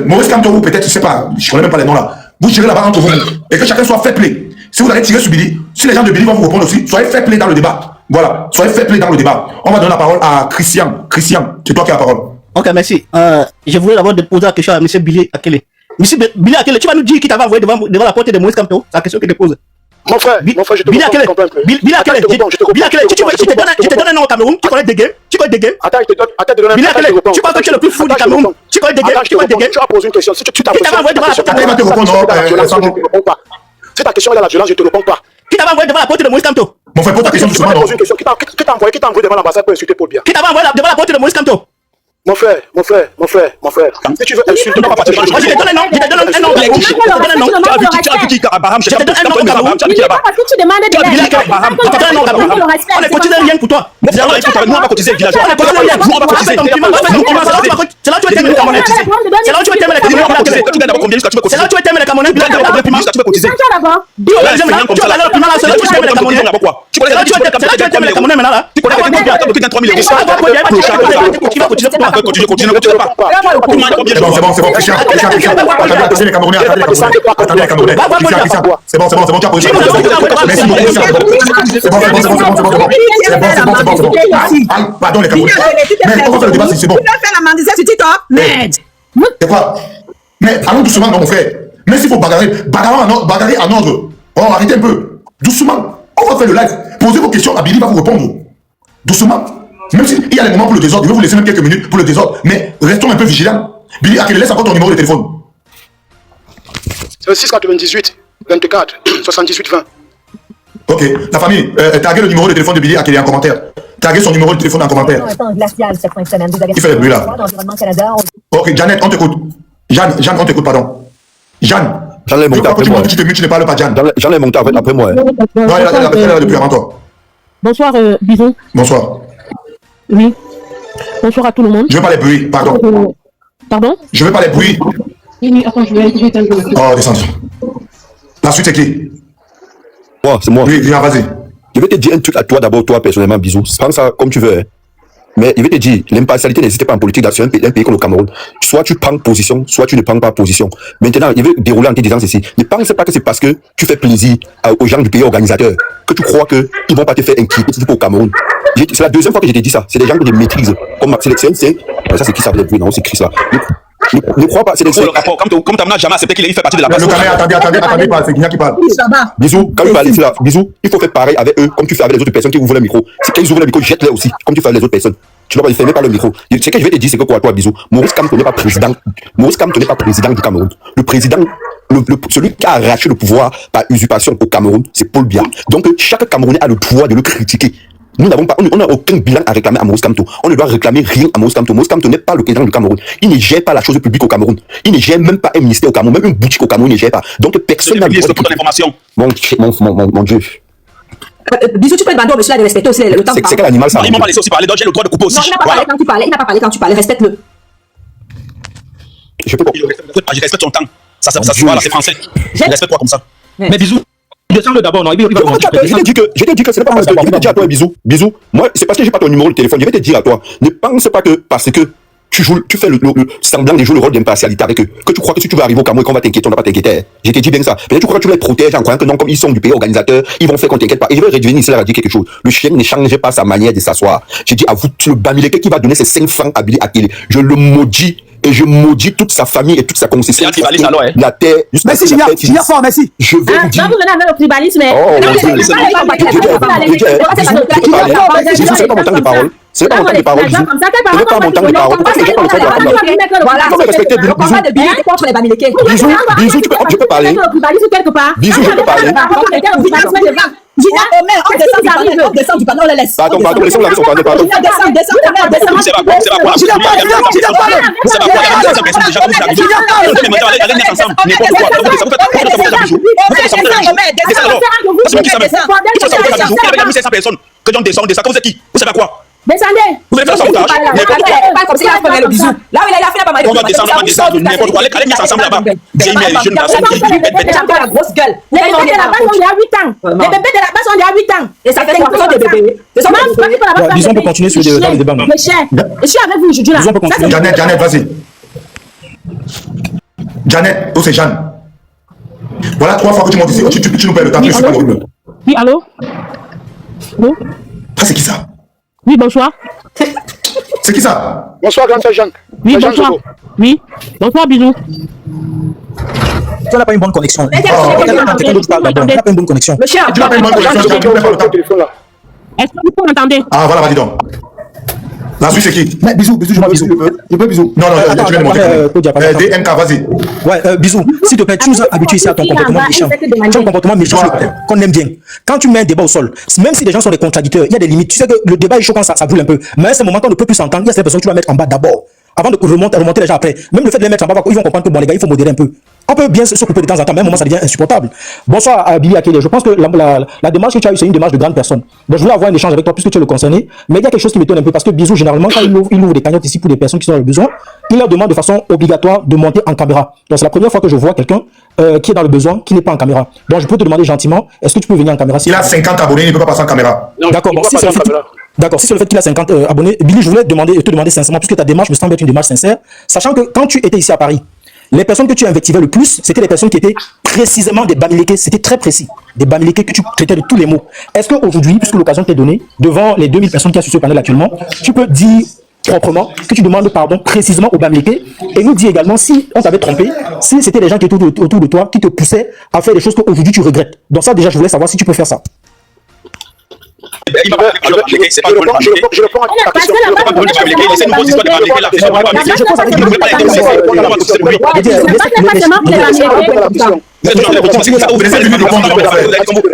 Speaker 1: Maurice Kamto, ou peut-être, je sais pas, je connais même pas les noms là. Vous tirez là-bas entre vous. Et que chacun soit fair play. Si vous allez tirer sur Billy, si les gens de Billy vont vous répondre aussi, soyez fair play dans le débat. Voilà. Soyez fair play dans le débat. On va donner la parole à Christian. Christian, c'est toi qui as la parole.
Speaker 11: Ok, merci. Je voulais d'abord poser la question à M. Billy Akele. M. Billy Akele, tu vas nous dire qui t'avait envoyé devant la porte de Maurice Kamto? C'est la question que je te pose.
Speaker 2: Mon frère, je te
Speaker 11: Billy Akele, je te donne un nom au Cameroun, tu connais des games?
Speaker 2: Attends, je te donne un nom.
Speaker 11: Billy Akele, tu penses que tu es le plus fou du Cameroun? Tu connais des games?
Speaker 2: Tu as posé une question. Si tu t'as envoyé devant la porte de Maurice Kamto, si ta question est dans la violence, je te réponds pas.
Speaker 11: Qui t'avait envoyé devant la porte de Maurice Kamto?
Speaker 1: Mon frère, pose ta question doucement.
Speaker 2: Qui t'a envoyé devant l'ambassade pour insulter Paul Biya?
Speaker 11: Qui t'avait envoyé devant la porte de Maurice Kamto?
Speaker 2: Mon frère. Si tu veux insulter,
Speaker 11: moi je te donne un nom. Je te donne un nom.
Speaker 8: Tu as vu qui Abraham?
Speaker 11: Je te donne un nom au Cameroun.
Speaker 3: Parce que tu demandes de l'aide.
Speaker 11: Je te donne un nom au Cameroun. On est cotisé rien pour toi.
Speaker 8: Nous, on va cotiser le village.
Speaker 11: On est cotisé rien. Nous, on va cotiser. C'est là où tu vas terminer les Camerounais. C'est là où tu vas terminer les Camerounais. C'est là où tu vas terminer les Camerounais.
Speaker 8: Tu vas cotiser.
Speaker 3: Tu vas
Speaker 11: terminer les Camerounais maintenant là.
Speaker 8: Tu connais que 3 000 euros.
Speaker 11: Qui va cotiser pour toi?
Speaker 8: Continue pas.
Speaker 1: C'est bon, Christian. Attendez les Camerounais. Attendez les Camerounais. Christian. C'est bon, tu as posé la question. Merci beaucoup, Christian. C'est bon. Pardon les Camerounais. Mais comment faire le débat si c'est bon?
Speaker 4: Tu vas faire la mendicité sur TikTok? Merde.
Speaker 1: C'est quoi? Mais allons doucement, mon frère. Même s'il faut bagarrer en ordre. Oh, arrêtez un peu. Doucement. On va faire le live. Posez vos questions, Billy va vous répondre. Doucement. Même s'il y a des moments pour le désordre, je vais vous laisser même quelques minutes pour le désordre. Mais restons un peu vigilants. Billy, Akele, laisse encore ton numéro de téléphone.
Speaker 2: C'est 6 98 24 78 20.
Speaker 1: Ok, la famille, taguez le numéro de téléphone de Billy Akele en commentaire. Taguez son numéro de téléphone en commentaire. Il fait le bruit là. Ok, Janet, on t'écoute. Jeanne, on t'écoute, pardon. Jeanne.
Speaker 6: J'en ai monté après moi.
Speaker 1: Tu ne parles pas, Jeanne.
Speaker 6: J'en ai monté après moi.
Speaker 1: Non, elle est là depuis avant toi.
Speaker 3: Bonsoir, Bisou.
Speaker 1: Bonsoir.
Speaker 3: Oui. Bonsoir à tout le monde.
Speaker 1: Je veux pas les bruits, pardon.
Speaker 3: Pardon?
Speaker 1: Je veux pas les bruits.
Speaker 3: Oui, attends, je vais t'inviter.
Speaker 1: Oh, descends. La suite, c'est qui?
Speaker 6: Moi, c'est moi.
Speaker 1: Oui, viens, vas-y.
Speaker 6: Je vais te dire un truc à toi d'abord, toi personnellement, Bisous. Prends ça comme tu veux. Hein. Mais je vais te dire, l'impartialité n'existe pas en politique dans un pays comme le Cameroun. Soit tu prends position, soit tu ne prends pas position. Maintenant, je vais dérouler en te disant ceci. Ne pense pas que c'est parce que tu fais plaisir aux gens du pays organisateur que tu crois qu'ils ne vont pas te faire inquiéter pour au Cameroun. C'est la deuxième fois que je te dis ça. C'est des gens que je maîtrise. Comme ça, c'est qui ça fait bruit, non? C'est Chris là. Ne crois pas, c'est des gens.
Speaker 8: Comme tu n'as jamais accepté qu'il fait partie de la base.
Speaker 1: Attendez, c'est Guignac qui parle.
Speaker 6: Bisous, quand tu vas laisser là, Bisous, il faut faire pareil avec eux, comme tu fais avec les autres personnes qui ouvrent le micro. C'est qu'ils ouvrent le micro, jette-les aussi, comme tu fais avec les autres personnes. Tu ne dois pas fermer par le micro. Ce que je vais te dire, c'est que quoi, toi, Bisous, Maurice Kamto n'est pas président. Maurice Kamto n'est pas président du Cameroun. Le président, celui qui a arraché le pouvoir par usurpation au Cameroun, c'est Paul Biya. Donc, chaque Camerounais a le droit de le critiquer.
Speaker 7: Nous n'avons pas, on n'a aucun bilan à réclamer à Maurice Kamto. On ne doit réclamer rien à Maurice Kamto. Maurice Kamto n'est pas le président du Cameroun. Il ne gère pas la chose publique au Cameroun. Il ne gère même pas un ministère au Cameroun, même une boutique au Cameroun, il ne gère pas. Donc personne n'a le droit de
Speaker 8: l'information.
Speaker 7: Mon Dieu.
Speaker 5: Bisous, tu peux demander au monsieur de respecter aussi le temps de parler.
Speaker 7: C'est quel animal ça?
Speaker 8: Non, il m'a pas laissé aussi parler, donc j'ai le droit de couper aussi.
Speaker 5: Non, il n'a pas parlé quand tu parlais. Il n'a pas parlé quand tu parlais. Respecte-le.
Speaker 7: Je peux pas.
Speaker 8: Je respecte ton temps. Ça se voit là, c'est français. Je respecte toi comme ça.
Speaker 10: Mais bisous. Descends-le d'abord, non, il va
Speaker 7: Je t'ai dit que ce n'est pas parce que je vais te dire à toi, bisous. Moi, c'est parce que j'ai pas ton numéro de téléphone. Je vais te dire à toi, ne pense pas que parce que tu fais le semblant de jouer le rôle d'impartialité avec eux, que tu crois que si tu vas arriver au Cameroun qu'on va t'inquiéter, on ne va pas t'inquiéter. Je t'ai dit bien ça. Peut-être tu crois que tu les protèges en croyant que non, comme ils sont du pays organisateur, ils vont faire qu'on t'inquiète pas. Et je vais revenir ici, là, dire quelque chose. Le chien ne changeait pas sa manière de s'asseoir. J'ai dit à vous, le Bamileke qui va donner ses 5 francs à Billy Akele, je le maudis. Et je maudis toute sa famille et toute sa concession. La terre.
Speaker 4: Merci, Julien fort, merci.
Speaker 7: Je vais vous dire.
Speaker 3: Vous venez avec le tribalisme.
Speaker 7: C'est pas mon temps de parole. C'est pas mon temps de parole. C'est pas mon temps de parole. Pourquoi tu n'as pas le temps de parler?
Speaker 5: Voilà.
Speaker 7: Comment respecter Bisou?
Speaker 5: Contre les Bamileke.
Speaker 7: Bisou, je peux parler. Bisou, je peux parler.
Speaker 5: On descend du panneau, on les laisse.
Speaker 7: Pardon, laissons la maison, pardon.
Speaker 5: Descends.
Speaker 8: C'est pas quoi. C'est pas quoi. Que j'en descends, comme c'est qui? Vous savez quoi?
Speaker 3: Descendez.
Speaker 8: Vous voulez faire ça montage?
Speaker 5: Pas comme si il a fait le bisou. Là où il a fait pas mal de
Speaker 8: on va descendre, n'importe quoi. Allez mettre ensemble là-bas. J'ai une jeune personne qui
Speaker 5: a la grosse gueule.
Speaker 3: Les bébés de la base ont déjà 8 ans. Les bébés de la base ont déjà 8 ans.
Speaker 5: Et ça fait quoi? Ce sont des bébés.
Speaker 10: Disons on peut continuer sur le débat.
Speaker 3: Mais cher, je suis avec vous aujourd'hui là.
Speaker 1: Janet, vas-y. Janet, c'est Jeanne. Voilà 3 fois que tu montes ici, tu nous perds le temps.
Speaker 3: Oui, allô? Allô?
Speaker 1: Ça, c'est qui ça?
Speaker 3: Oui, bonsoir.
Speaker 1: C'est qui ça?
Speaker 2: Bonsoir, grand Jean.
Speaker 3: Oui, bonsoir. Oui, bonsoir, bisous.
Speaker 10: Tu n'as pas une bonne connexion. Quelqu'un d'autre parle d'abord. Tu n'as pas une bonne connexion.
Speaker 5: Le chien.
Speaker 1: Tu n'as pas une bonne connexion, tu ne perds pas le temps.
Speaker 3: Est-ce que vous m'entendez?
Speaker 1: Ah, voilà, vas-y donc. La Suisse, c'est qui?
Speaker 6: Mais bisous, je peux bisous.
Speaker 1: Non, tu viens de monter. DMK, vas-y.
Speaker 10: Ouais, bisous. S'il te plaît, tu nous as habitués ici à ton comportement méchant. Tu as un comportement méchant qu'on aime bien. Quand tu mets un débat au sol, même si les gens sont des contradicteurs, il y a des limites. Tu sais que le débat est chaud quand ça brûle un peu. Mais à ce moment, quand on ne peut plus s'entendre, il y a ces personnes que tu vas mettre en bas d'abord. Avant de remonter les gens après. Même le fait de les mettre en bas, ils vont comprendre que bon, les gars, il faut modérer un peu. On peut bien se couper de temps en temps, mais à un moment, ça devient insupportable. Bonsoir à Billy Akele. Je pense que la démarche que tu as eue, c'est une démarche de grande personne. Donc, je voulais avoir un échange avec toi puisque tu es le concerné. Mais il y a quelque chose qui m'étonne un peu parce que Bisou, généralement, quand il ouvre des cagnottes ici pour des personnes qui sont dans le besoin, il leur demande de façon obligatoire de monter en caméra. Donc, c'est la première fois que je vois quelqu'un qui est dans le besoin, qui n'est pas en caméra. Donc, je peux te demander gentiment, est-ce que tu peux venir en caméra?
Speaker 1: Il a 50 abonnés, il ne peut pas passer en caméra.
Speaker 10: D'accord, bon, si c'est le fait qu'il a 50 abonnés, Billy, je voulais te demander sincèrement, puisque ta démarche me semble être une démarche sincère, sachant que quand tu étais ici à Paris, les personnes que tu invectivais le plus, c'était les personnes qui étaient précisément des Bamileke, c'était très précis, des Bamileke que tu traitais de tous les mots. Est-ce qu'aujourd'hui, puisque l'occasion t'est donnée, devant les 2000 personnes qui assistent au panel actuellement, tu peux dire proprement que tu demandes pardon précisément aux Bamileke et nous dire également si on t'avait trompé, si c'était les gens qui étaient autour de toi qui te poussaient à faire des choses qu'aujourd'hui tu regrettes. Donc ça déjà, je voulais savoir si tu peux faire ça.
Speaker 8: Je réponds à ta question.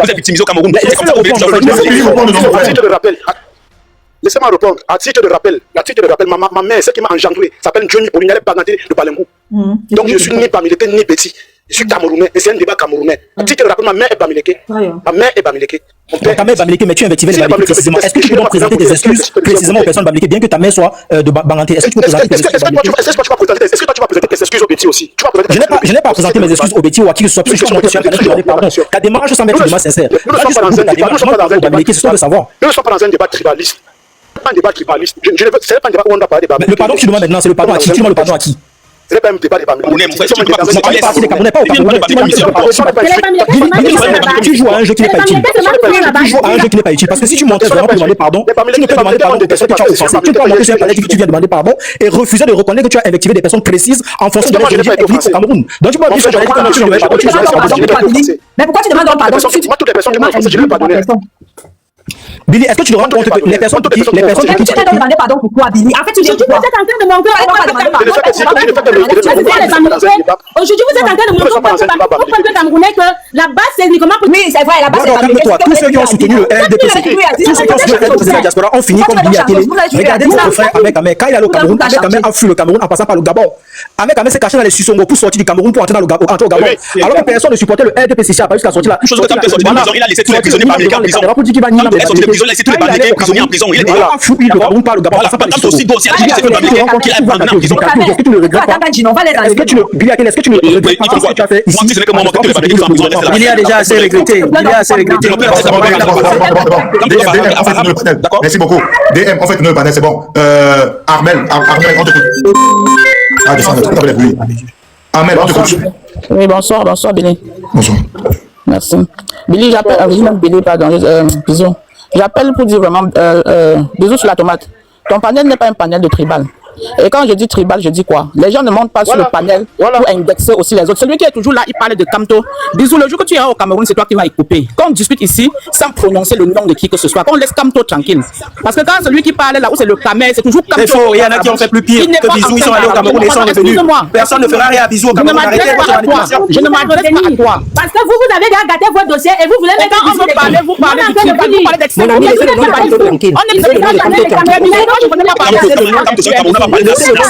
Speaker 8: Vous êtes victimisé au Cameroun.
Speaker 2: Laissez-moi répondre. À titre de rappel, ma mère, celle qui m'a engendré, s'appelle Johnny Pauline, elle est baganté de Balengou. Donc je suis ni Bamileke ni Betty. Je suis Camerounais et c'est un débat camerounais. À titre de rappel, ma mère est Bamileke. Ma mère est Bamileke.
Speaker 10: Ta mère est Bamileke, mais tu invectivais les Bamileke précisément. Est-ce que tu peux donc présenter tes excuses précisément aux personnes Bamileke, bien que ta mère soit de Banganté? Est-ce que tu peux présenter tes excuses?
Speaker 2: Est-ce que tu vas présenter tes excuses au Betty aussi?
Speaker 10: Je n'ai pas présenté mes excuses au Betty ou à qui que ce soit. Puisque je suis monté sur Internet, je demandais pardon. Ta démarche semble être une démarche sincère.
Speaker 2: Nous ne sommes pas dans un débat. Nous ne sommes pas dans un débat tribaliste. Pas un débat tribaliste. Ce n'est pas un débat où on doit parler de Bamileke.
Speaker 10: Le pardon que tu demandes maintenant, c'est le pardon à qui? Tu demandes le pardon à qui?
Speaker 2: Ce n'est pas un débat des Bamileke.
Speaker 10: Tu joues à un jeu qui n'est pas utile. Tu joues à un jeu qui n'est pas utile. Parce que si tu montais vraiment pour demander pardon, tu ne peux demander pardon aux personnes que tu as offensées. Tu ne peux pas monter sur un palais que tu viens demander pardon et refuser de reconnaître que tu as invectivé des personnes précises en fonction de leur origine ethnique au Cameroun. Donc tu peux appuyer sur le palais tu demandais pardon.
Speaker 5: Mais pourquoi tu demandes pardon?
Speaker 2: Moi, toutes les personnes qui m'ont offensé, je ne vais pas donner.
Speaker 11: Billy, est-ce que tu te rends compte que les personnes qui
Speaker 5: Tu t'es demandé pardon pourquoi, Billy? En fait, aujourd'hui, vous êtes en train de montrer. Aujourd'hui, vous êtes en train de montrer au peuple camerounais que la base, c'est uniquement pour. Oui, c'est vrai, la base, c'est
Speaker 11: calme-toi. Tous ceux qui ont soutenu le RDPC, tous ceux qui ont soutenu le RDPC de la diaspora ont fini comme Billy à télé. Regardez notre frère Ahmed Ahmed. Quand il est allé au Cameroun, Ahmed Ahmed a fui le Cameroun en passant par le Gabon. Ahmed Ahmed s'est caché dans les Sussongo pour sortir du Cameroun pour entrer au Gabon. Alors que personne ne supportait le RDPC, il a pas jusqu'à sortir là.
Speaker 8: Chose que quand il est sorti de prison, il a laissé tous les prisonniers par américains en prison. Quand il est sorti de prison, il a laissé tous les américains prisonniers en prison. Il est
Speaker 11: fui du Cameroun par le Gabon.
Speaker 8: Quand aussi dossier, il a laissé tous les américains qui est emmené en prison.
Speaker 11: Est-ce que tu ne le regrettes pas? Billy, est-ce que tu ne regrettes pas ce que tu as fait ici?
Speaker 8: Moi, si ce n'est que moi, que les américains sont en prison,
Speaker 11: il a déjà assez regretté. Il a assez regretté.
Speaker 1: Merci beaucoup. DM, en fait, le panel, c'est bon. Armel, on te écoute. Ah, descendez, tout à fait bruit. Armel, on te écoute.
Speaker 12: Oui, bonsoir, Billy.
Speaker 1: Bonsoir.
Speaker 12: Merci. Billy, j'appelle, Billy, pardon, bisous. J'appelle pour dire vraiment, bisous sur la tomate. Ton panel n'est pas un panel de tribal. Et quand je dis tribal, je dis quoi? Les gens ne montent pas sur le panel pour indexer aussi les autres. Celui qui est toujours là, il parle de Kamto. Bisous, le jour que tu iras au Cameroun, c'est toi qui vas y couper. Quand on discute ici, sans prononcer le nom de qui que ce soit, quand on laisse Kamto tranquille. Parce que quand celui qui parle là où c'est le Camer, c'est toujours Kamto.
Speaker 11: C'est faux, il y en a qui ont fait plus pire que Bisous, ils sont allés au Cameroun et ils sont revenus. Personne ne fera rien à Bisous au Cameroun.
Speaker 12: Je ne m'adresse pas à toi.
Speaker 3: Parce que vous avez déjà gâté votre dossier et vous voulez
Speaker 12: mettre en vous parler de tribal, vous parlez d'excès.
Speaker 11: Mon ami, laissez-le tranquille.
Speaker 12: On est
Speaker 8: ça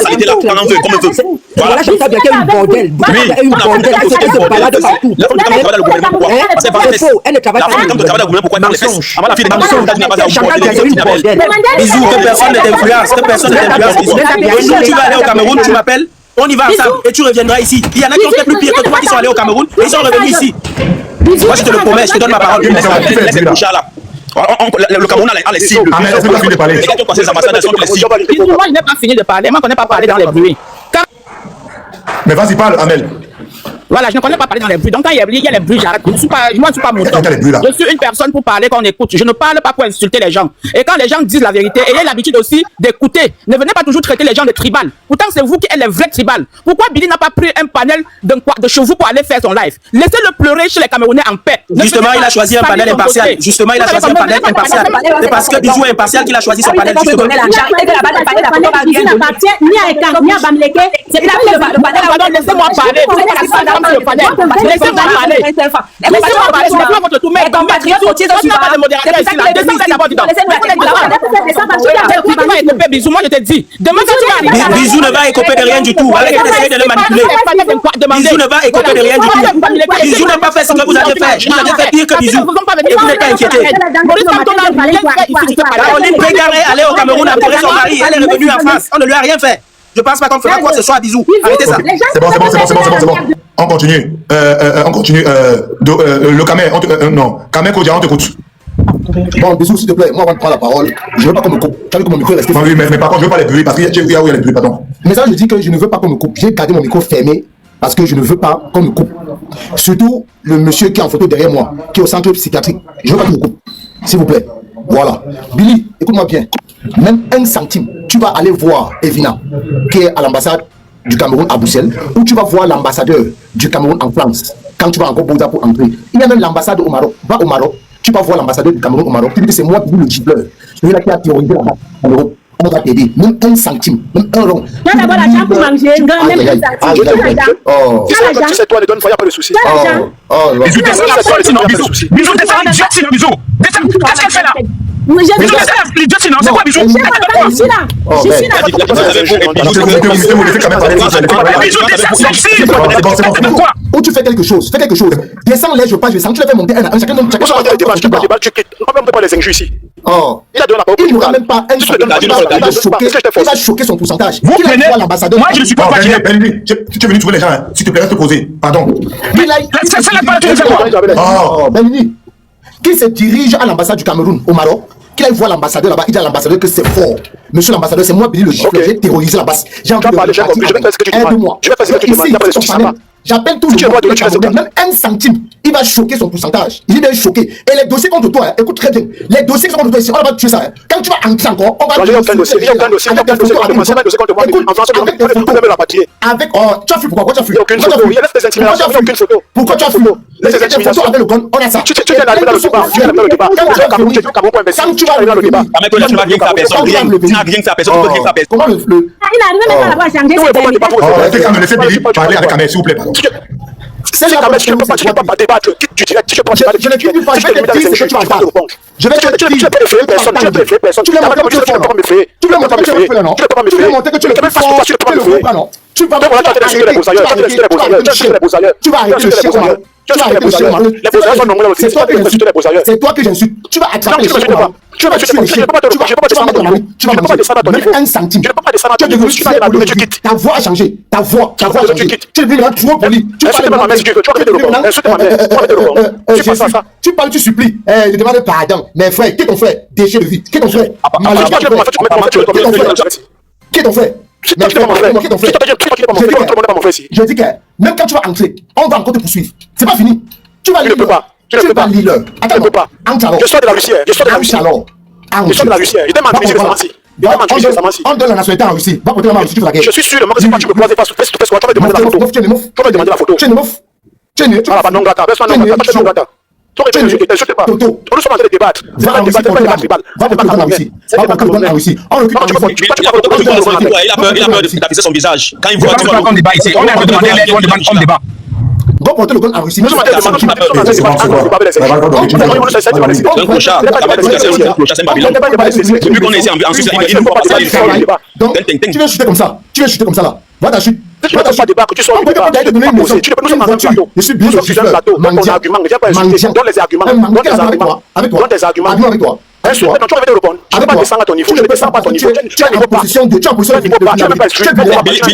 Speaker 8: a été là comme on veut, comme on veut.
Speaker 11: Voilà, je sais bien qu'il y a eu un bordel. Il y a eu un bordel, elle se balade partout.
Speaker 8: La femme de travaille dans le gouvernement, pourquoi?
Speaker 11: C'est faux, elle ne travaille pas.
Speaker 8: La femme de travaille dans le gouvernement, pourquoi? Dans les fesses. Avant la fille de Cameroun, n'a pas
Speaker 11: bordel. Bisous, que personne ne t'influence, que personne ne t'influence. Un jour, tu vas aller au Cameroun, tu m'appelles, on y va ensemble et tu reviendras ici. Il y en a qui ont fait plus pire que toi qui sont allés au Cameroun et ils sont revenus ici. Moi, je te le promets, je te donne ma parole. Le Cameroun a les cibles. Les gars qui ont passé les ambassadeurs sont les cibles.
Speaker 12: Moi, je n'ai pas fini de parler. Moi, je ne connais pas parler dans les bruits.
Speaker 1: Mais vas-y, parle, Amel.
Speaker 12: Voilà, je ne connais pas parler dans les bruits. Donc, quand il y a les bruits, j'arrête. Moi, je ne suis pas mouton. Je suis une personne pour parler, qu'on écoute. Je ne parle pas pour insulter les gens. Et quand les gens disent la vérité, ayez l'habitude aussi d'écouter. Ne venez pas toujours traiter les gens de tribal. Pourtant, c'est vous qui êtes les vrais tribal. Pourquoi Billy n'a pas pris un panel de chevaux pour aller faire son live? Laissez-le pleurer chez les Camerounais en paix.
Speaker 11: Justement, il a choisi un panel impartial. Justement, il a choisi un panel impartial. C'est parce que Bisou est impartial qu'il a choisi son panel.
Speaker 3: Ni à Ekang, ni à Bamleke. C'est le panel.
Speaker 12: Laissez-moi parler. Laissez-moi parler. Laissez-moi parler. Je ne vais pas votre tout mettre.
Speaker 3: Ton patriote,
Speaker 12: tu n'as pas de modérateur ici. Descendez d'abord du temps. Bisou, moi je te dis. Demain quand tu vas arriver.
Speaker 11: Bisou ne va écoper de rien du tout. Arrêtez d'essayer de le manipuler. Bisou ne va écoper de rien du tout. Bisou n'a pas fait ce que vous avez fait. Vous avez fait pire que Bisou. Et vous n'êtes pas inquiété. Caroline Pégaré allait au Cameroun après son mari. Elle est revenue en France. On ne lui a rien fait. Je pense pas qu'on fera quoi que ce soit à Bisou. Arrêtez ça.
Speaker 1: C'est bon. On continue. Le Camer, non. Camer Kodia, on t'écoute.
Speaker 4: Bon, Bisou, s'il te plaît, moi, avant de prendre la parole, je veux pas qu'on me coupe. Tu as vu que mon micro est resté.
Speaker 1: Oui, mais par contre, je veux pas les bruits parce qu'il y a où il y a les bruits, pardon.
Speaker 4: Mais ça, je dis que je ne veux pas qu'on me coupe. J'ai gardé mon micro fermé parce que je ne veux pas qu'on me coupe. Surtout le monsieur qui est en photo derrière moi, qui est au centre psychiatrique. Je veux pas qu'on me coupe. S'il vous plaît. Voilà. Billy, écoute-moi bien. Même 1 centime, tu vas aller voir Evina, qui est à l'ambassade du Cameroun à Bruxelles, ou tu vas voir l'ambassadeur du Cameroun en France, quand tu vas encore Bouddha pour entrer. Il y a même l'ambassade au Maroc. Va au Maroc, tu vas voir l'ambassadeur du Cameroun au Maroc. Tu dis que c'est moi, le gifleur. Celui-là qui a terrorisé là-bas en Europe. On va t'aider. Même 1 centime, même 1 rond.
Speaker 3: Tu as d'abord l'argent pour manger.
Speaker 2: Tu sais, toi, les donnes, il n'y a pas de souci.
Speaker 8: Bisou, descends la soirée, sinon, bisou. Bisou, descends l'idiot, sinon, bisou. Descends, qu'est-ce qu'elle fait là? Bisou, descends l'idiot, sinon, c'est quoi, bisou?
Speaker 3: Je suis là.
Speaker 8: Bisou, descends, sorcier. Pourquoi?
Speaker 4: Ou tu fais quelque chose, Descends les, je passe, je sens, tu le fais monter un à un, chacun.
Speaker 2: On ne peut pas les injures ici.
Speaker 4: Il n'aura même pas un seul. Il va choquer son pourcentage.
Speaker 8: Vous prenez l'ambassadeur. Moi, je ne suis pas fatigué.
Speaker 1: Tu es venu trouver les gens, s'il te plaît, reste posé. Pardon.
Speaker 8: C'est la parole, tu fais quoi?
Speaker 4: Benini, qui se dirige à l'ambassade du Cameroun au Maroc, qu'il aille voir l'ambassadeur là-bas, il dit à l'ambassadeur que c'est fort. Monsieur l'ambassadeur, c'est moi, Billy le gifle, j'ai terrorisé la base. J'ai envie de parler, aide-moi. J'appelle tout le monde, même 1 centime, il va choquer son pourcentage. Il est bien choqué. Et les dossiers contre toi, écoute très bien, les dossiers qui sont contre toi ici, on va tuer ça. Quand tu vas entrer encore, on va tuer ça. Avec, tu as fui pourquoi? Tu as fui? Pourquoi tu as fui? Les photos avec le gun, on a ça.
Speaker 2: Tu es arrivé dans le débat. Tu es arrivé dans le débat. Quand tu vas arriver dans le débat.
Speaker 8: Tu n'as rien fait à personne. Tu n'as rien fait à personne. Tu n'as rien fait à personne.
Speaker 4: Comment le...
Speaker 3: Il a même pas l'avoir changé.
Speaker 1: Laissez Billy parler avec Kamel, s'il vous plaît.
Speaker 2: C'est la caméra, tu ne peux pas débattre. Tu dirais, tu ne peux pas débattre.
Speaker 4: Je ne peux pas répondre. Je vais te dire,
Speaker 2: tu ne peux pas me faire personne. Tu ne peux pas personne. Tu ne peux pas me faire. Tu ne peux pas me faire. Tu ne peux pas me faire. Tu veux montrer que tu le fais fort. Tu ne peux pas me faire. Tu vas arrêter les broussailleurs. Tu vas arrêter le chien. Tu vas arrêter le chien. Les broussailleurs sont nombreux aussi. C'est toi que j'insulte. Tu vas attraper les chiens. Tu vas tuer les chiens. Tu vas mettre la main. Tu vas manger. Même 1 centime. Tu es devenu fier pour lui. Ta voix a changé. Ta voix a changé. Tu es devenu trop poli. Tu parles, tu supplies. Je demande pardon. Mais frère, qui est ton frère? Déchet de vie. Qui est ton frère? Qui est ton frère? Je dis que même quand tu vas entrer, on va encore te poursuivre. C'est pas fini. Tu vas lire. Tu vas lire. Attends, je sors de la Russie. Je sors de la Russie. Je sors de la Russie. Je demande
Speaker 4: on donne la nationalité en Russie. Va porter la main en Russie, tu fais la guerre.
Speaker 2: Je suis sûr, moi, que tu me poses pas sous tu vas demander la photo. Tu vas demander la photo.
Speaker 4: Tu es une meuf. Tu es une meuf.
Speaker 2: Tu vas non grata. Tu es non grata. Tu n'insultes pas. Nous sommes en train de débattre.
Speaker 4: Va porter le gun en Russie. Va porter le gun en Russie. On recule en Russie.
Speaker 8: Il a peur d'afficher son visage. Quand il voit que tu vas débat ici, on est en train de demander on débat.
Speaker 4: Va porter le gun en Russie. Donc, tu veux chuter comme ça. Tu veux chuter comme ça là. Va ta chute.
Speaker 2: Tu ne peux pas débattre, tu sors du débat. Tu ne peux pas dans un plateau.
Speaker 4: Je suis bien sur
Speaker 2: un plateau. Donne les arguments. Donne les arguments.
Speaker 4: Avec toi.
Speaker 2: Donne tes arguments.
Speaker 4: Avec toi.
Speaker 2: Tu vas te répondre. Je ne vais pas descendre à ton niveau. Je ne descends pas à ton niveau. Tu as une
Speaker 4: position de. Tu as une position de.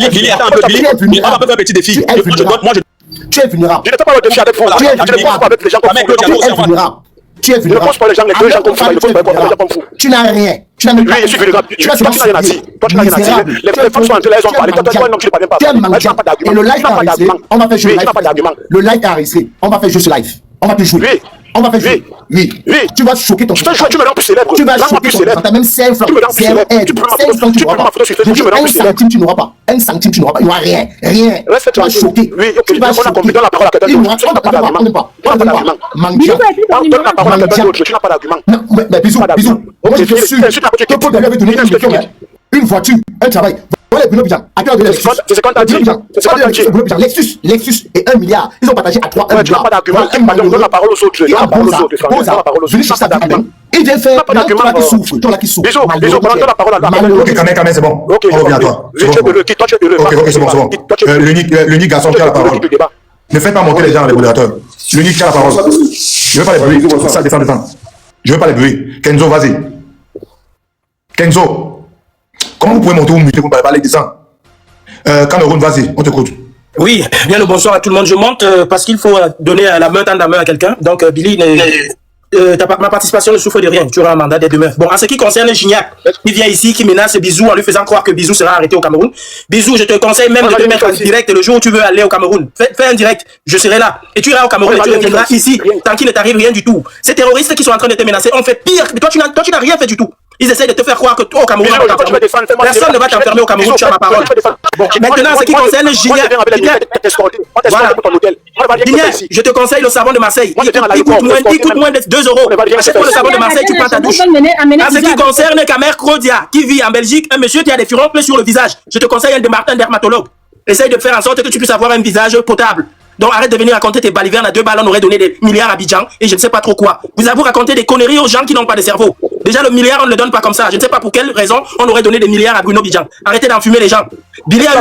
Speaker 8: Billy, attends un peu. Billy, on va faire un petit défi.
Speaker 4: Tu es vulnérable.
Speaker 2: Je ne t'ai pas le défi avec vous. Tu es vulnérable avec les gens comme
Speaker 4: vous. Tu es vulnérable.
Speaker 2: Je ne pose pas les gens, les deux gens comme vous.
Speaker 4: Tu n'as rien. Tu n'as même pas.
Speaker 2: Oui, je suis vulnérable. Tu n'as rien à dire. Toi, tu n'as rien à dire. Les femmes sont entrées là, elles ont parlé. Toi, non, tu ne parles pas.
Speaker 4: Tu es manquant. Et le live est enregistré. On va faire jouer live. Le live est enregistré. On va faire jouer ce live. On va plus jouer.
Speaker 2: Oui.
Speaker 4: On va faire jouer. Oui. Tu vas choquer ton
Speaker 2: frère. Tu me rends plus célèbre.
Speaker 4: Tu vas choquer ton frère. Tu as même 5 francs. 5 francs, tu n'auras pas. 1 centime, tu n'auras pas. 1 centime, tu n'auras pas. Il n'y aura rien. Rien. Tu vas choquer.
Speaker 2: Oui, tu vas choquer. On a la parole à quelqu'un d'autre. Tu n'as pas d'argument. Tu n'as pas d'argument. Donne la parole à quelqu'un d'autre. Tu n'as pas d'argument.
Speaker 4: Mais bisous. Moi, je suis sûr que pour Dali avait donné une voiture, un travail. Voilà Bruno Bijan. À quelle heure de Lexus?
Speaker 2: C'est quand t'as dit.
Speaker 4: Lexus et 1 milliard. Ils ont partagé à 3.
Speaker 2: Tu n'as pas d'argument. Donne la parole aux autres. Donne la parole aux autres.
Speaker 4: Il vient faire. Toi qui souffre. Toi qui souffre.
Speaker 2: Bisous. Donne la parole à la
Speaker 1: Ok, Kamel, c'est bon. On revient à toi. Ok, c'est bon. L'unique garçon qui a la parole. Ne faites pas monter les gens, les modérateurs. L'unique qui a la parole. Je veux pas les bruits. Ça, défends. Je veux pas les bruits. Kenzo, vas-y. Kenzo. Comment vous pouvez monter ou muter, vous ne parlez pas les descends. Cameroun, vas-y, on t'écoute.
Speaker 11: Oui, bien le bonsoir à tout le monde. Je monte parce qu'il faut donner la main, tendre la main à quelqu'un. Donc, Billy, ma participation ne souffre de rien. Tu auras un mandat dès demain. Bon, en ce qui concerne Gignac, qui vient ici, qui menace Bisou en lui faisant croire que Bisou sera arrêté au Cameroun. Bisou, je te conseille même de te mettre en direct le jour où tu veux aller au Cameroun. Fais un direct, je serai là. Et tu iras au Cameroun et tu reviendras ici, tant qu'il ne t'arrive rien du tout. Ces terroristes qui sont en train de te menacer ont fait pire. Toi, tu n'as rien fait du tout. Ils essayent de te faire croire que toi au Cameroun, personne ne va t'enfermer au Cameroun, tu as ma parole. Bon, maintenant, en ce qui concerne Gignac, je te conseille le savon de Marseille. Il coûte moins de 2 euros. Achète le savon de Marseille, tu prends ta douche. En ce qui concerne Kamer Krodia, qui vit en Belgique, un monsieur qui a des furoncles sur le visage, je te conseille un dermatologue. Essaye de faire en sorte que tu puisses avoir un visage potable. Donc arrête de venir raconter tes balivernes à 2 balles, on aurait donné des milliards à Abidjan et je ne sais pas trop quoi. Vous avez raconté des conneries aux gens qui n'ont pas de cerveau. Déjà le milliard on ne le donne pas comme ça. Je ne sais pas pour quelle raison on aurait donné des milliards à Bruno Bidjan. Arrêtez d'enfumer les gens. Billy a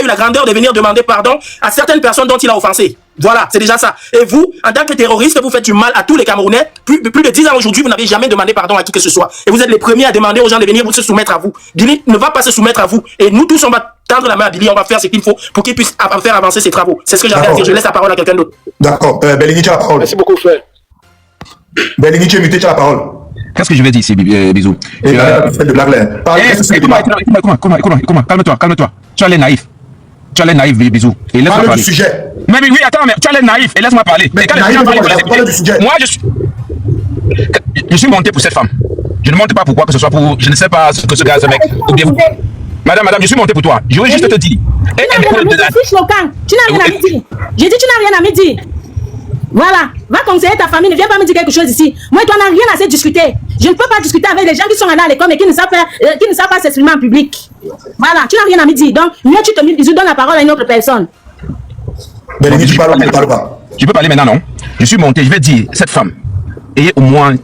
Speaker 11: eu la grandeur de venir demander pardon à certaines personnes dont il a offensé. Voilà, c'est déjà ça. Et vous, en tant que terroriste, vous faites du mal à tous les Camerounais. Plus de 10 ans aujourd'hui, vous n'avez jamais demandé pardon à qui que ce soit. Et vous êtes les premiers à demander aux gens de venir vous se soumettre à vous. Billy ne va pas se soumettre à vous. Et nous tous, on va tendre la main à Billy, on va faire ce qu'il faut pour qu'il puisse faire avancer ses travaux. C'est ce que j'avais à dire. Je laisse la parole à quelqu'un d'autre.
Speaker 1: D'accord. Belligny, tu as la parole.
Speaker 2: Merci beaucoup, frère.
Speaker 1: Belligny, tu es muté, tu as la parole.
Speaker 8: Qu'est-ce que je vais dire ici, Bisou?
Speaker 1: Faites de blague là. Calme-toi.
Speaker 8: Tu as l'air naïf. Tu as l'air naïf, bisous. Et laisse-moi
Speaker 1: Parle
Speaker 8: parler.
Speaker 1: du sujet.
Speaker 8: Mais oui, attends, mais tu as l'air naïf et laisse-moi parler.
Speaker 1: Mais
Speaker 8: Et quand les
Speaker 1: naïf,
Speaker 8: gens
Speaker 1: parle du sujet.
Speaker 8: moi, je suis monté pour cette femme. Je ne monte pas pourquoi que ce soit pour, je ne sais pas ce que ce gars, ce mec, ou bien vous. Madame, je suis monté pour toi. Je voulais juste te dire.
Speaker 3: Tu n'as rien à me dire, tu n'as rien à me dire. J'ai dit, tu n'as rien à me dire. Voilà, va conseiller ta famille, ne viens pas me dire quelque chose ici. Moi et toi, on n'a rien à se discuter. Je ne peux pas discuter avec les gens qui sont allés à l'école mais qui ne savent pas s'exprimer en public. Voilà, tu n'as rien à me dire. Donc, mieux tu te mets, tu donnes la parole à une autre personne.
Speaker 1: Bénédicte, tu parles ou tu ne parles pas?
Speaker 8: Tu peux parler maintenant, non? Je suis monté, je vais dire, cette femme, ayez au moins de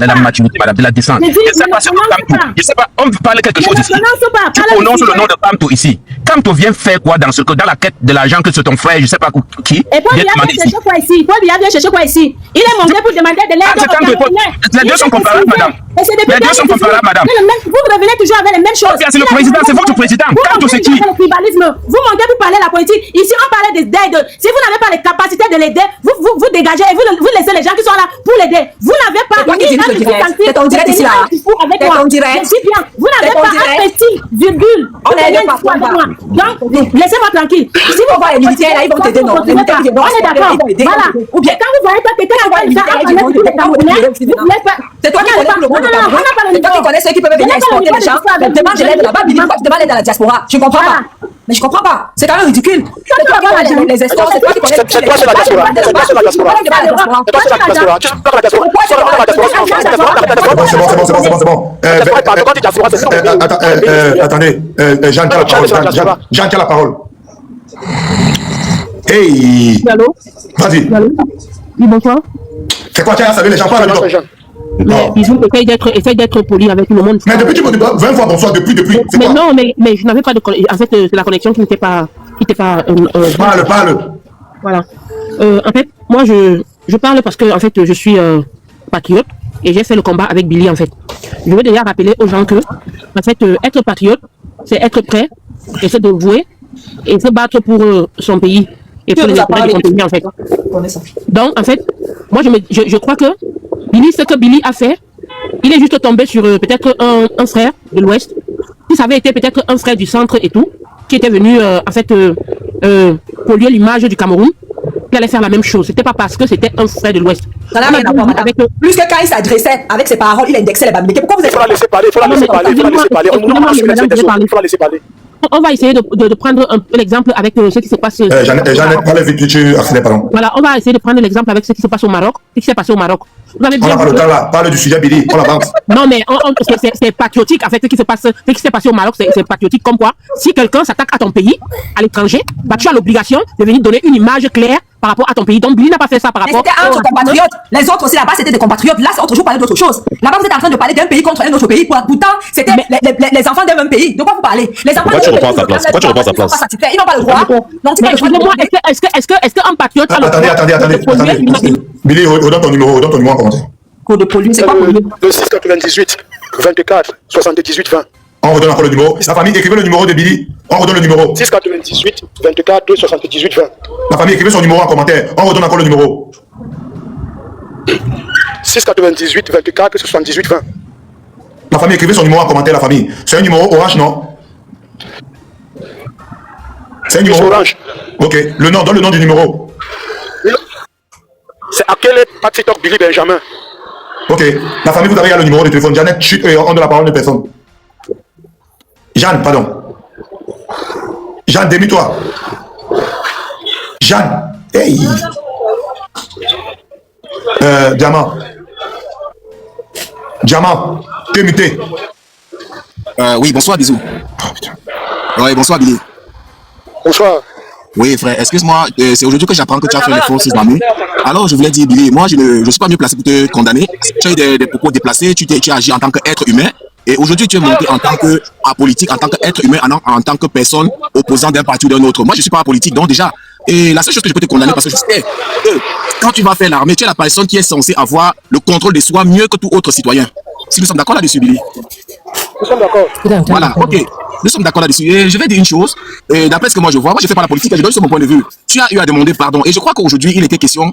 Speaker 8: la maturité, madame, de la décence. Je ne sais pas si je sais pas, on veut parler quelque chose ici. Tu prononces le nom de Kamto ici. Kamto vient faire quoi dans la quête de l'argent que c'est ton frère, je sais pas qui.
Speaker 3: Et Paul Biya vient chercher quoi ici? Paul Biya vient chercher quoi ici? Il est monté pour demander de l'aide.
Speaker 8: Les deux sont comparables, madame. Les deux sont comparables, madame.
Speaker 3: Vous revenez toujours avec les mêmes choses.
Speaker 8: C'est le président, c'est votre président. Kamto, c'est qui?
Speaker 3: Vous montez pour parler de la politique. Ici, on parlait d'aide. Si vous n'avez pas les capacités de l'aider, vous dégagez et vous laissez les gens qui sont là pour l'aider. Vous n'avez pas.
Speaker 5: C'est en direct ici là.
Speaker 3: C'est en direct. Je dis bien, vous n'avez pas un petit virgule.
Speaker 5: On est d'accord.
Speaker 3: Donc, laissez-moi tranquille. Si vous voyez les militaires là, ils vont t'aider, non? Les militaires, on est d'accord. Voilà. Ou bien quand vous voyez pas quelqu'un va
Speaker 5: c'est toi qui connais le monde de Cameroun. C'est toi qui connais ceux qui peuvent venir exporter les gens. Demande de l'aide là-bas, Billy, pourquoi tu demandes l'aide à la diaspora? Je comprends pas. Mais je comprends pas. C'est quand même ridicule. C'est toi qui connais les escorts, c'est toi qui connais.
Speaker 2: C'est toi, c'est la diaspora. C'est toi, c'est la diaspora. C'est toi, c'est la diaspora. Tu parles de la diaspora.
Speaker 1: Attendez, Jean, tu as la parole. Jean, tu as la parole. Hey!
Speaker 3: Allô?
Speaker 1: Vas-y.
Speaker 3: Oui, bonsoir.
Speaker 1: C'est quoi, tu as salué les gens? Parle de
Speaker 3: Mais bisous, essaye d'être poli avec tout le monde.
Speaker 1: Mais depuis, tu me dis 20 fois bonsoir, depuis.
Speaker 3: Mais non, mais je n'avais pas de connexion. En fait, c'est la connexion qui n'était pas.
Speaker 1: Parle.
Speaker 3: Voilà. En fait, moi, je parle parce que, en fait, je suis patriote et j'ai fait le combat avec Billy, en fait. Je veux déjà rappeler aux gens que, en fait, être patriote, c'est être prêt et se dévouer et se battre pour son pays et pour les intérêts de son pays, en fait. Donc, en fait, moi, je crois que Billy, ce que Billy a fait, il est juste tombé sur peut-être un frère de l'Ouest. Si ça avait été peut-être un frère du centre et tout, qui était venu, en fait, polluer l'image du Cameroun, il allait faire la même chose. C'était pas parce que c'était un frère de l'Ouest.
Speaker 5: Ça n'a rien à voir, madame. Plus que quand il s'adressait avec ses paroles, il indexait les bambiliqués. Pourquoi vous êtes...
Speaker 2: Il faut la laisser parler, il faut la laisser parler.
Speaker 3: On va essayer de prendre l'exemple avec ce qui se passe.
Speaker 1: Jeannette, parle vite, tu accélères, pardon.
Speaker 3: Voilà, on va essayer de prendre l'exemple avec ce qui se passe au Maroc. Ce qui s'est passé au Maroc. Vous avez
Speaker 1: On n'a pas le temps là, parle du sujet, Billy, on avance.
Speaker 3: Non, mais c'est patriotique, en fait, ce qui s'est passé au Maroc, c'est patriotique comme quoi, si quelqu'un s'attaque à ton pays, à l'étranger, bah, tu as l'obligation de venir donner une image claire par rapport à ton pays. Donc, Billy n'a pas fait ça par rapport.
Speaker 5: Mais c'était entre compatriotes. Les autres aussi là-bas, c'était des compatriotes. Là, c'est autre chose, parler d'autre chose. Là-bas, vous êtes en train de parler d'un pays contre un autre pays. Pourtant, c'était les enfants d'un même pays. De quoi vous parlez? Les enfants.
Speaker 7: Pourquoi tu reprends ta place? Pourquoi tu reprends ta place?
Speaker 5: Ils n'ont pas le droit. Donc,
Speaker 3: excusez-moi, est-ce qu'un patriote a le droit?
Speaker 1: Attendez. Billy, redonne ton numéro en commentaire.
Speaker 5: Code de polluer, c'est quoi polluer?
Speaker 2: Le 698 24 78 20.
Speaker 1: On redonne encore le numéro. La famille, écrivez le numéro de Billy. On redonne le numéro.
Speaker 2: 698 24 78 20.
Speaker 1: La famille, écrivez son numéro en commentaire. On redonne encore le numéro.
Speaker 2: 698 24 78 20.
Speaker 1: La famille, écrivez son numéro en commentaire, la famille. C'est un numéro orange, non? C'est un numéro
Speaker 2: orange.
Speaker 1: Ok. Le nom, donne le nom du numéro.
Speaker 2: C'est à quel TikTok Billy Benjamin?
Speaker 1: Ok. La famille, vous avez le numéro de téléphone. Jeannette, chute et on donne la parole de personne. Jeanne, pardon. Jeanne, démie-toi. Jeanne. Hey. Diamant. Diamant. T'es muté.
Speaker 8: Oui, bonsoir, bisous.
Speaker 1: Oh, putain.
Speaker 8: Oui, bonsoir, Billy.
Speaker 2: Bonsoir.
Speaker 8: Oui, frère, excuse-moi, c'est aujourd'hui que j'apprends que tu as fait les fausses mamie. Alors, je voulais dire, Billy, moi, je ne suis pas mieux placé pour te condamner. Tu as eu des propos déplacés, tu as agi en tant qu'être humain. Et aujourd'hui, tu es monté en tant qu'apolitique, en tant qu'être humain, en tant que personne opposant d'un parti ou d'un autre. Moi, je ne suis pas apolitique, donc déjà, et la seule chose que je peux te condamner, parce que je sais que quand tu vas faire l'armée, tu es la personne qui est censée avoir le contrôle de soi mieux que tout autre citoyen. Si nous sommes d'accord là-dessus, Billy.
Speaker 2: Nous sommes d'accord.
Speaker 8: Voilà, ok. Nous sommes d'accord là-dessus. Et je vais dire une chose, d'après ce que moi je vois, moi je fais pas la politique, je donne sur mon point de vue. Tu as eu à demander pardon. Et je crois qu'aujourd'hui, il était question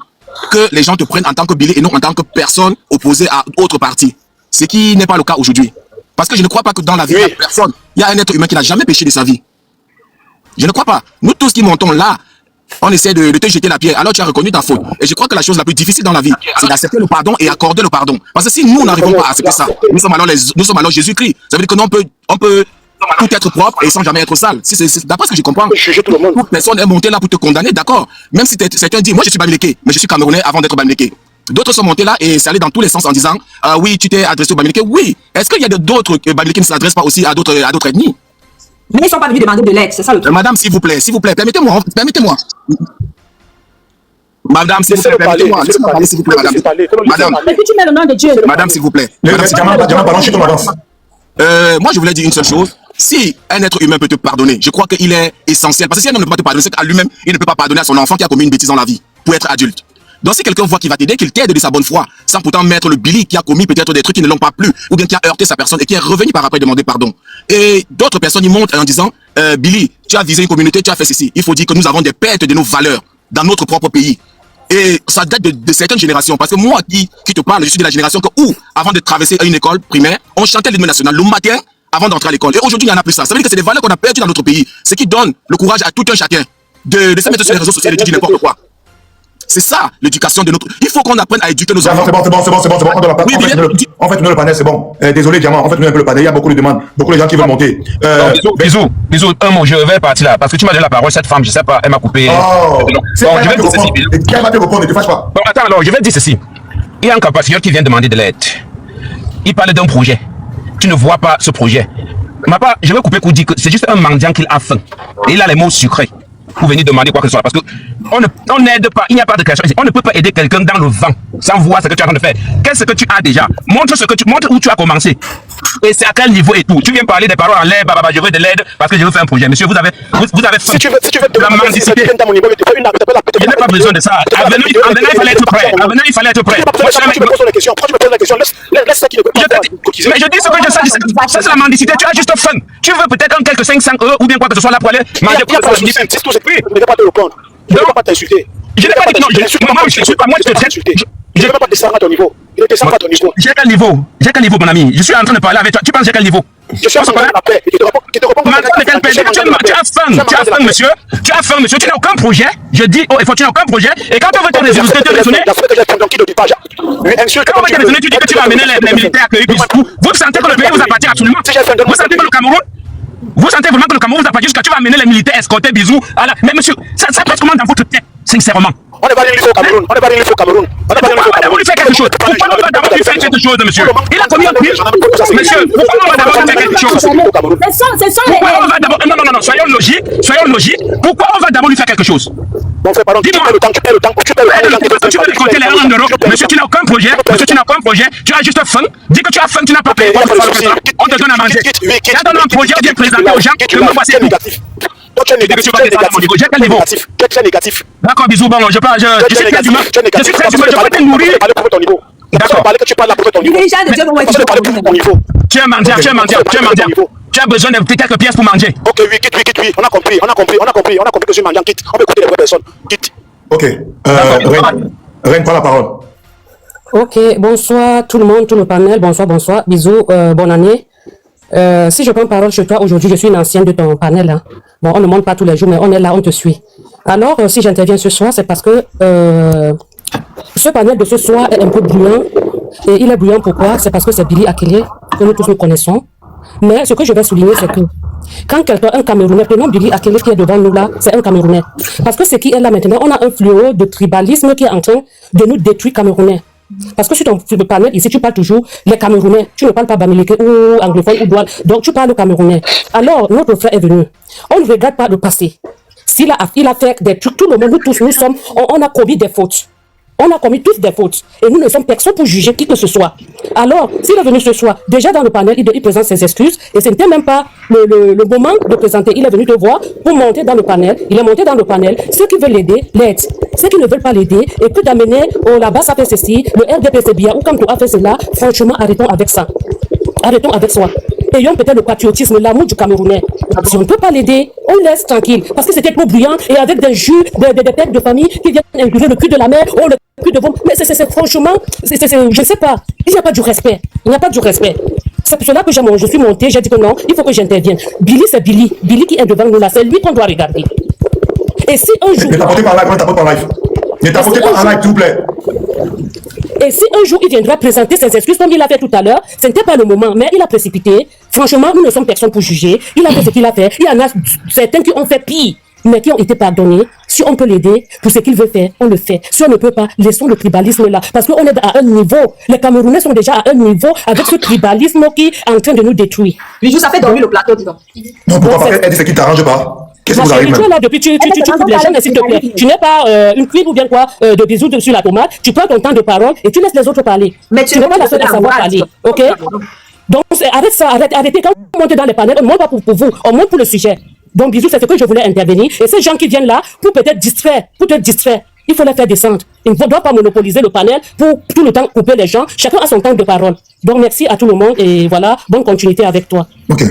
Speaker 8: que les gens te prennent en tant que Billy et non en tant que personne opposée à autre parti. Ce qui n'est pas le cas aujourd'hui. Parce que je ne crois pas que dans la vie de la personne, il y a un être humain qui n'a jamais péché de sa vie. Je ne crois pas. Nous tous qui montons là, on essaie de te jeter la pierre. Alors tu as reconnu ta faute. Et je crois que la chose la plus difficile dans la vie, c'est d'accepter le pardon et accorder le pardon. Parce que si nous n'arrivons pas à accepter ça, nous sommes alors Jésus-Christ. Ça veut dire que nous, on peut tout être propre et sans jamais être sale. C'est d'après ce que je comprends. Toute personne est montée là pour te condamner, d'accord. Même si certains disent, moi je suis Bamileke, mais je suis Camerounais avant d'être Bamileke. D'autres sont montés là et c'est allé dans tous les sens en disant, oui, tu t'es adressé au Bamileke. Oui. Est-ce qu'il y a d'autres Bamileke qui ne s'adressent pas aussi à d'autres ethnies?
Speaker 5: Mais ils ne sont pas venus demander de l'aide, c'est ça le truc.
Speaker 8: Madame, s'il vous plaît, permettez-moi. Madame, s'il vous plaît, permettez-moi. Laissez-moi parler, s'il vous plaît, madame.
Speaker 3: Mais tu mets le nom de Dieu.
Speaker 8: Madame, s'il vous plaît.
Speaker 1: Pardon, chez toi, madame.
Speaker 8: Moi, je voulais dire une seule chose. Si un être humain peut te pardonner, je crois qu'il est essentiel. Parce que si un homme ne peut pas te pardonner, c'est qu'à lui-même, il ne peut pas pardonner à son enfant qui a commis une bêtise dans la vie pour être adulte. Donc, si quelqu'un voit qu'il va t'aider, qu'il t'aide de sa bonne foi, sans pourtant mettre le Billy qui a commis peut-être des trucs qui ne l'ont pas plu, ou bien qui a heurté sa personne et qui est revenu par après demander pardon. Et d'autres personnes, ils montent en disant, Billy, tu as visé une communauté, tu as fait ceci. Il faut dire que nous avons des pertes de nos valeurs dans notre propre pays. Et ça date de certaines générations. Parce que moi qui te parle, je suis de la génération où, avant de traverser une école primaire, on chantait l'hymne national le matin avant d'entrer à l'école. Et aujourd'hui, il n'y en a plus ça. Ça veut dire que c'est des valeurs qu'on a perdues dans notre pays. Ce qui donne le courage à tout un chacun de se mettre sur les réseaux sociaux et de dire n'importe quoi. C'est ça, l'éducation de notre... Il faut qu'on apprenne à éduquer nos enfants.
Speaker 1: C'est bon. On fait tourner le panel, c'est bon. Désolé, Diamant, on fait tourner un peu le panel. Il y a beaucoup de demandes, beaucoup de gens qui veulent monter.
Speaker 13: Bisous, un mot, je vais partir là. Parce que tu m'as donné la parole, cette femme, je sais pas, elle m'a coupé.
Speaker 1: Je vais dire ceci. Qui va te répondre, ne te fâche pas.
Speaker 13: Bon, attends, alors, je vais dire ceci. Il y a un compatriote qui vient demander de l'aide. Il parle d'un projet. Tu ne vois pas ce projet. Ma part, je vais couper pour dire que c'est juste un mendiant qu'il a faim. Et il a les mots sucrés pour venir demander quoi que ce soit. Parce que on n'aide pas, il n'y a pas de création. On ne peut pas aider quelqu'un dans le vent sans voir ce que tu es en train de faire. Qu'est-ce que tu as déjà? Montre où tu as commencé. Et c'est à quel niveau et tout. Tu viens parler des paroles en l'air, je veux de l'aide parce que je veux faire un projet. Monsieur, vous avez faim.
Speaker 2: Si tu veux
Speaker 13: la mendicité. Je n'ai pas besoin de ça. À venir, il fallait être prêt. Moi,
Speaker 2: tu me poses la question. Quand tu me poses la question, laisse ça qui ne peut pas cotiser.
Speaker 13: Mais je dis ce que je sais. Ça, c'est la mendicité. Tu as juste faim. Tu veux peut-être en quelques 500 € ou bien quoi que ce soit là pour aller manger.
Speaker 2: Je n'ai pas te répondre. Je ne vais pas t'insulter.
Speaker 13: Je n'ai pas dit non. Moi, je ne suis pas. Moi, je te traite.
Speaker 2: Je ne vais pas descendre à ton niveau. Je ne descends pas à ton niveau.
Speaker 13: J'ai quel niveau, mon ami? Je suis en train de parler avec toi. Tu penses j'ai quel niveau?
Speaker 2: Je suis en train de parler la paix. Je te réponds.
Speaker 13: Tu as faim, monsieur. Tu as faim, monsieur. Tu n'as aucun projet. Je dis, tu n'as aucun projet. Et quand on veut te raisonner, quand on va te raisonner, tu dis que tu vas amener les militaires accueillis. Vous sentez que le pays vous appartient absolument. Vous sentez que le Cameroun. Vous sentez vraiment que le Cameroun vous appartient jusqu'à tu vas amener les militaires escorter bisous. Mais monsieur, ça passe comment dans votre tête, sincèrement?
Speaker 2: On n'est pas allé au Cameroun. On n'est pas allé au Cameroun.
Speaker 13: On va d'abord lui faire quelque chose. Pourquoi on va d'abord lui faire quelque chose, monsieur? Il a commis un crime. Monsieur, pourquoi on va d'abord lui faire quelque chose? Pourquoi on va d'abord... Non, soyons logiques. Pourquoi on va d'abord lui faire quelque chose?
Speaker 2: Bon frère, pardon, dis-moi. Tu perds le temps. Tu
Speaker 13: veux lui compter les 1 €. Monsieur, tu n'as aucun projet. Tu as juste faim. Dis que tu as faim, tu n'as pas payé. On te donne à manger. Tu as donné un projet, on vient présenter aux gens que moi, voici tout.
Speaker 2: Toi, tu es négatif. Tu es très négatif.
Speaker 13: D'accord, bisous, bon, je suis très humain. Je suis très humain, je peux te nourrir. D'accord.
Speaker 2: Tu parles pour ton niveau.
Speaker 13: Tu es mendiant. Tu as besoin de quelques pièces pour manger.
Speaker 2: Ok, oui, quitte. On a compris que je suis mendiant, quitte. On peut écouter les vraies personnes, quitte.
Speaker 1: Ok. Reine, prends la parole.
Speaker 14: Ok, bonsoir tout le monde, tout le panel, bonsoir, bisous, bonne année. Si je prends parole chez toi aujourd'hui, je suis une ancienne de ton panel. Hein. Bon, on ne monte pas tous les jours, mais on est là, on te suit. Alors, si j'interviens ce soir, c'est parce que ce panel de ce soir est un peu bruyant. Et il est bruyant pourquoi? C'est parce que c'est Billy Akele, que nous tous nous connaissons. Mais ce que je vais souligner, c'est que quand quelqu'un, un Camerounais, prenons Billy Akele qui est devant nous là, c'est un Camerounais. Parce que ce qui est là maintenant, on a un fléau de tribalisme qui est en train de nous détruire Camerounais. Parce que sur ton panel ici, tu parles toujours les Camerounais. Tu ne parles pas Bamileke ou anglophone ou douane. Donc tu parles Camerounais. Alors, notre frère est venu. On ne regarde pas le passé. Il a fait des trucs, tout le monde, nous tous, on a commis des fautes. On a commis tous des fautes. Et nous ne sommes personne pour juger qui que ce soit. Alors, s'il est venu ce soir, déjà dans le panel, il présente ses excuses. Et ce n'était même pas le moment de présenter. Il est venu te voir pour monter dans le panel. Il est monté dans le panel. Ceux qui veulent l'aider, l'aident. Ceux qui ne veulent pas l'aider, et que d'amener, là-bas ça fait ceci, le RDP c'est bien, ou comme tu as fait cela, franchement, arrêtons avec ça. Arrêtons avec ça. Ayons peut-être le patriotisme, l'amour du Camerounais. Si on ne peut pas l'aider, on laisse tranquille. Parce que c'était trop bruyant et avec des jus, des têtes de famille qui viennent inclure le cul de la mère, ou le cul de vous. Mais c'est franchement, je ne sais pas. Il n'y a pas du respect. c'est pour cela que je suis montée, j'ai dit que non, il faut que j'intervienne. Billy, c'est Billy. Billy qui est devant nous là, c'est lui qu'on doit regarder. Et si un jour...
Speaker 1: Ne t'apportez pas en live, ne t'apporte pas en live. Ne t'apportez pas en live, s'il vous plaît.
Speaker 14: Et si un jour il viendra présenter ses excuses comme il l'a fait tout à l'heure, ce n'était pas le moment, mais il a précipité. Franchement, nous ne sommes personne pour juger. Il a fait ce qu'il a fait. Il y en a certains qui ont fait pire, mais qui ont été pardonnés. Si on peut l'aider pour ce qu'il veut faire, on le fait. Si on ne peut pas, laissons le tribalisme là. Parce qu'on est à un niveau. Les Camerounais sont déjà à un niveau avec ce tribalisme qui est en train de nous détruire.
Speaker 5: Bijou, ça fait dormir le plateau, dis donc.
Speaker 1: Non, pourquoi pas? Elle dit ce qui t'arrange pas. Qu'est-ce que vous arrivez
Speaker 14: Tu es là depuis, tu coupes les gens, s'il te plaît. Tu n'es pas une cuillère ou bien quoi, de bisous sur la tomate. Tu prends ton temps de parole et tu laisses les autres parler. Mais tu n'es pas la seule à savoir parler. Ok? Donc, arrête ça, arrêtez. Quand vous montez dans les panels, on ne monte pas pour vous, on monte pour le sujet. Donc, bisous, c'est ce que je voulais intervenir. Et ces gens qui viennent là, pour peut-être distraire, il faut les faire descendre. Ils ne doivent pas monopoliser le panel pour tout le temps couper les gens. Chacun a son temps de parole. Donc, merci à tout le monde et voilà, bonne continuité avec toi.
Speaker 1: Ok.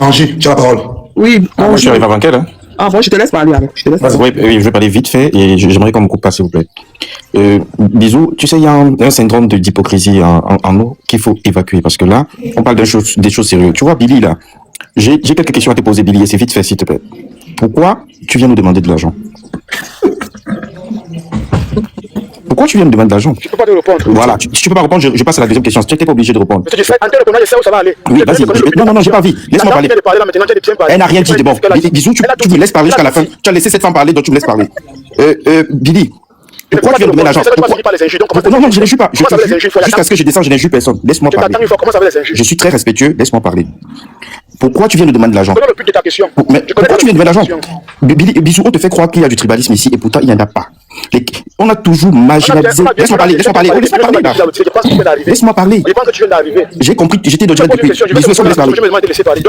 Speaker 1: Angie, tu as la parole.
Speaker 15: Oui.
Speaker 16: Moi, je suis arrivé avant qu'elle. Hein.
Speaker 15: Ah bon, je te laisse parler avec.
Speaker 16: Oui, je vais parler vite fait et j'aimerais qu'on me coupe pas, s'il vous plaît. Bisous, tu sais, il y a un syndrome d'hypocrisie en nous qu'il faut évacuer parce que là, on parle des choses sérieuses. Tu vois, Billy, là, j'ai quelques questions à te poser, Billy, et c'est vite fait, s'il te plaît. Pourquoi tu viens nous demander de l'argent? Pourquoi tu viens me demander de l'argent?
Speaker 2: Je ne peux pas te répondre.
Speaker 16: Voilà, tu peux pas répondre, je passe à la deuxième question. Tu n'étais pas obligé de répondre.
Speaker 2: Tu sais, en tel répondant, je sais où ça va aller.
Speaker 16: Oui, vas-y. Non, j'ai pas envie. Laisse-moi parler. Elle n'a rien dit. Bon, bisous, tu me laisses parler jusqu'à la fin. Tu as laissé cette femme parler, donc tu me laisses parler. Billy, pourquoi tu viens me donner l'argent? Non, je n'injure pas. Jusqu'à ce que je descende, je n'injure personne. Laisse-moi parler. Je suis très respectueux, laisse-moi parler. Pourquoi tu viens de demander de l'argent?
Speaker 2: Le but de ta question.
Speaker 16: Mais pourquoi tu viens de demander de l'argent? Bisous, on te fait croire qu'il y a du tribalisme ici et pourtant il n'y en a pas. On a toujours marginalisé. Laisse-moi parler. Laisse-moi parler. J'ai compris, j'étais dans le depuis. Bisous, laisse-moi parler.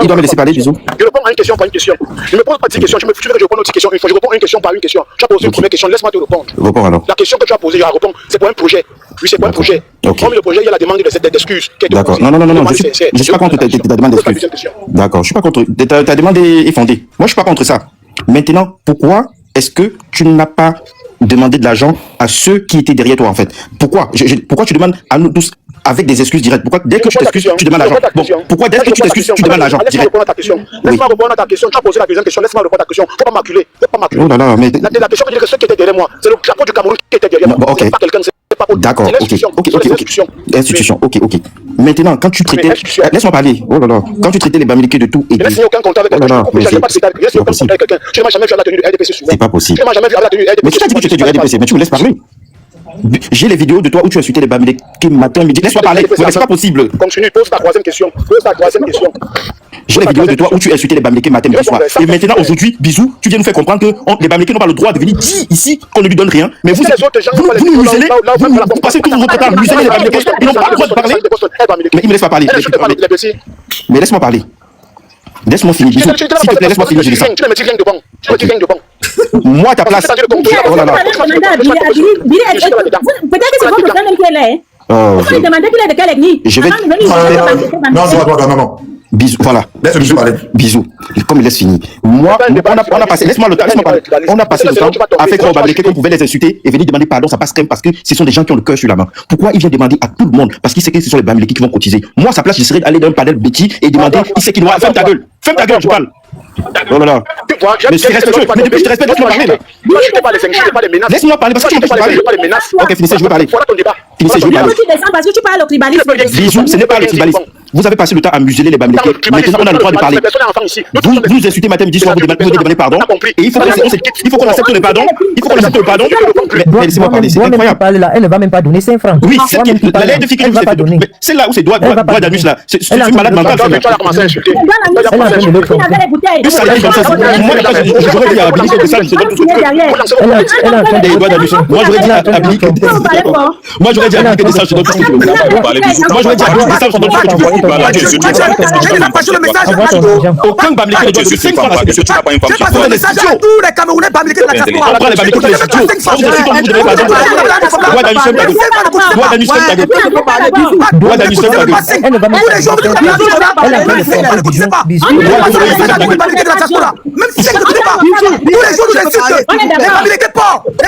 Speaker 16: Il doit me laisser parler, Bisous.
Speaker 2: Je réponds à une question par une question. Je ne me pose pas de questions. Tu veux que je réponde à une question une fois. Je réponds à une question par une question. Tu as posé une première question, laisse-moi te répondre.
Speaker 16: Réponds alors.
Speaker 2: La question que tu as posée, je la réponds. C'est pour un projet. Oui, c'est pour un projet. Comme le projet, il y a la demande d'excuses.
Speaker 16: D'accord. Non. Je suis pas contre ta demande d'excuses. D'accord. Je suis pas contre. Ta demande est fondée. Moi, je suis pas contre ça. Maintenant, pourquoi est-ce que tu n'as pas demandé de l'argent à ceux qui étaient derrière toi, en fait? Pourquoi tu demandes à nous tous avec des excuses directes? Pourquoi dès que tu t'excuses, tu demandes l'argent? Bon, pourquoi dès que tu t'excuses, tu demandes l'argent direct?
Speaker 2: Laisse-moi répondre à ta question. Tu as posé la deuxième question. Laisse-moi répondre à ta question. Faut pas m'acculer.
Speaker 16: Oh là là, mais
Speaker 2: la question que ceux qui étaient derrière moi, c'est le drapeau du Cameroun qui était derrière moi.
Speaker 16: Bon, ok.
Speaker 2: C'est pas quelqu'un.
Speaker 16: D'accord, Institution, ok. Maintenant, quand tu traitais... Laisse-moi parler. Oh là là. Quand tu traitais les Bamileke de tout et
Speaker 2: je n'ai signé aucun contrat avec quelqu'un. Je n'ai pas signé aucun contrat avec quelqu'un. Je n'ai jamais vu à la tenue du RDPC souvent.
Speaker 16: C'est pas possible.
Speaker 2: Je n'ai jamais vu à la tenue du RDPC.
Speaker 16: Mais qui t'a dit que tu étais du RDPC? Mais tu me laisses parler. J'ai les vidéos de toi où tu insultais les Bamileke matin, midi. Laisse-moi parler. Mais c'est pas possible.
Speaker 2: Continue, pose ta troisième question.
Speaker 16: J'ai les vidéos de toi où tu insultais les Bamileke matin, midi, soir. Et maintenant, aujourd'hui, Bisous, tu viens nous faire comprendre que les Bamileke n'ont pas le droit de venir dire ici qu'on ne lui donne rien. Mais vous nous muselez, vous passez tout votre temps à museler les Bamileke. Ils n'ont pas le droit de parler. Mais il me laisse pas parler. Mais laisse-moi parler. Laisse-moi finir, Bisous. S'il te plaît, laisse-moi finir, je descends.
Speaker 2: Tu ne me dis rien de bon. Tu me dis rien de bon.
Speaker 16: Moi, à ta place. Oh là là.
Speaker 3: Peut-être que c'est votre frère même qui est là. Vous pouvez demander qu'il est de quelle ethnie.
Speaker 16: Je vais...
Speaker 1: Non.
Speaker 16: Bisous, voilà.
Speaker 1: Laisse Bisous parler.
Speaker 16: Bisous. Comme il laisse finir. Moi, on a passé, laisse-moi parler. On a passé le temps à faire croire qu'on pouvait les insulter et venir demander pardon, ça passe quand même parce que ce sont des gens qui ont le cœur sur la main. Pourquoi il vient demander à tout le monde? Parce qu'il sait que ce sont les Bamileke qui vont cotiser. Moi, à sa place, je serais allé dans un panel Betty et demander, il sait qu'il doit. Ferme ta gueule, je parle. Oh là là. Mais je te respecte, laisse-moi parler là. Laisse-moi parler parce que tu m'empêches de parler. Ok, finissez, je veux parler. Finissez, je veux parler.
Speaker 3: Parce que tu parles au tribalisme.
Speaker 16: Bisous, ce n'est pas le tribalisme. Vous avez passé le temps à museler les Bamileke. Maintenant, on a le droit de parler. Vous nous insultez matin, midi, soir, vous demandez pardon. Et il faut qu'on accepte le pardon. Mais laissez-moi parler, c'est incroyable.
Speaker 15: Elle ne va même pas donner 5 francs.
Speaker 16: Oui, la lettre de fille que je vous ai fait. C'est là où c'est droit d'anus là. C'est une malade mentale. Moi, j'aurais dit à Billy que ça, c'est tout. Moi, j'aurais dit à Billy que ça, je donne tout ce que tu veux. Moi, j'aurais dit à Billy que ça, je donne tout ce que tu veux.
Speaker 7: Aucun Bamileke ne doit dessus 5 francs parce que tu n'as pas une femme
Speaker 4: J'ai
Speaker 7: sur
Speaker 4: passé
Speaker 7: toi.
Speaker 4: le message à tous les Camerounais Bamileke de la diaspora.
Speaker 7: Après les Bamileke, les idiots.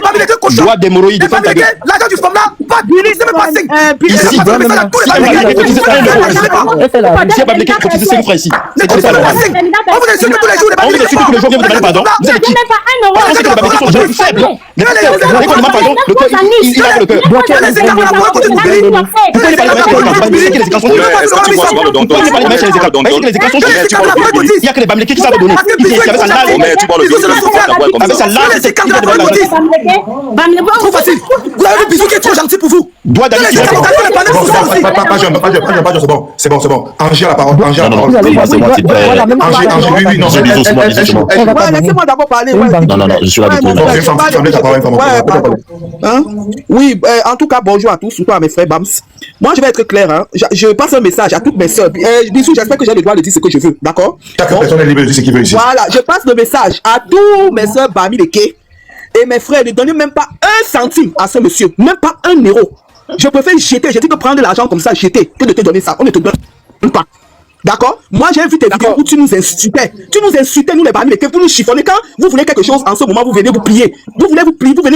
Speaker 7: Vous êtes comme vous devez pas
Speaker 4: l'argent du forme là, pas Billy, c'est même pas 5.
Speaker 7: Ici, si Bamileke cotise 5 francs ici, c'est pas normal.
Speaker 4: On vous insulte tous les jours,
Speaker 7: On vous insulte tous les jours, vous demandez pardon. Vous êtes qui? Parce que les Bamileke sont des gens plus faibles. Les faibles. Dès qu'on demande pardon, le cœur, il a le cœur. Vous pouvez parler Bamileke, les écrans sont il y a que les Bamileke qui savent donner. Il y avait sa lave. Avec sa lave, c'est qui va devoir l'argent.
Speaker 4: Trop facile. Vous avez le bisou qui est trop gentil pour vous.
Speaker 7: Doigt d'aller.
Speaker 1: C'est bon. Angie a la parole. Angie a la parole. Angie, oui, non,
Speaker 15: laissez-moi d'abord parler.
Speaker 7: Non, je suis là
Speaker 15: Oui, en tout cas, bonjour à tous, surtout à mes frères Bams. Moi, je vais être clair. Hein. Je passe un message à toutes mes soeurs. Bisous, j'espère que j'ai le droit de dire ce que je veux. D'accord?
Speaker 1: Chaque personne est libre de dire ce qu'il veut ici.
Speaker 15: Voilà, je passe le message à tous mes soeurs Bamileke et mes frères. Ne donnez même pas 1 centime à ce monsieur. Même pas 1 euro. Je préfère jeter. Je dis que prendre de l'argent comme ça, jeter, que de te donner ça. On ne te donne pas. D'accord? Moi, j'ai vu tes vidéos où tu nous insultais. Tu nous insultais, nous les Bamileke, vous nous chiffonnez. Quand vous voulez quelque chose, en ce moment, vous venez vous plier. Vous venez vous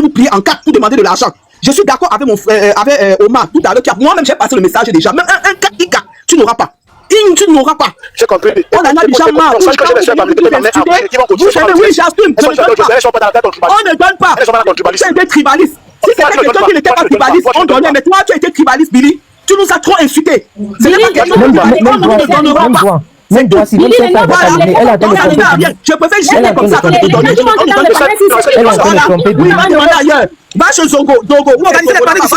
Speaker 15: plier en 4 pour demander de l'argent. Je suis d'accord avec mon frère, avec Omar, tout à l'heure. Moi-même, j'ai passé le message déjà. Même un 4 IK, tu n'auras pas. Tu n'auras pas.
Speaker 2: J'ai compris.
Speaker 15: On en a déjà marre. Vous savez, oui, j'assume. On ne donne pas. Tu as été tribaliste. Si c'était quelqu'un qui n'était pas tribaliste, on donnait. Mais toi, tu as été tribaliste, Billy. Tu nous as trop insultés. Ce n'est pas quelque chose qu'on ne donnera pas.
Speaker 9: Même toi, si même elle a donné
Speaker 15: je préfère jeter comme ça que de te donner. Oui, va demander ailleurs. Va chez Zongo, Dogo. Vous organisez les parties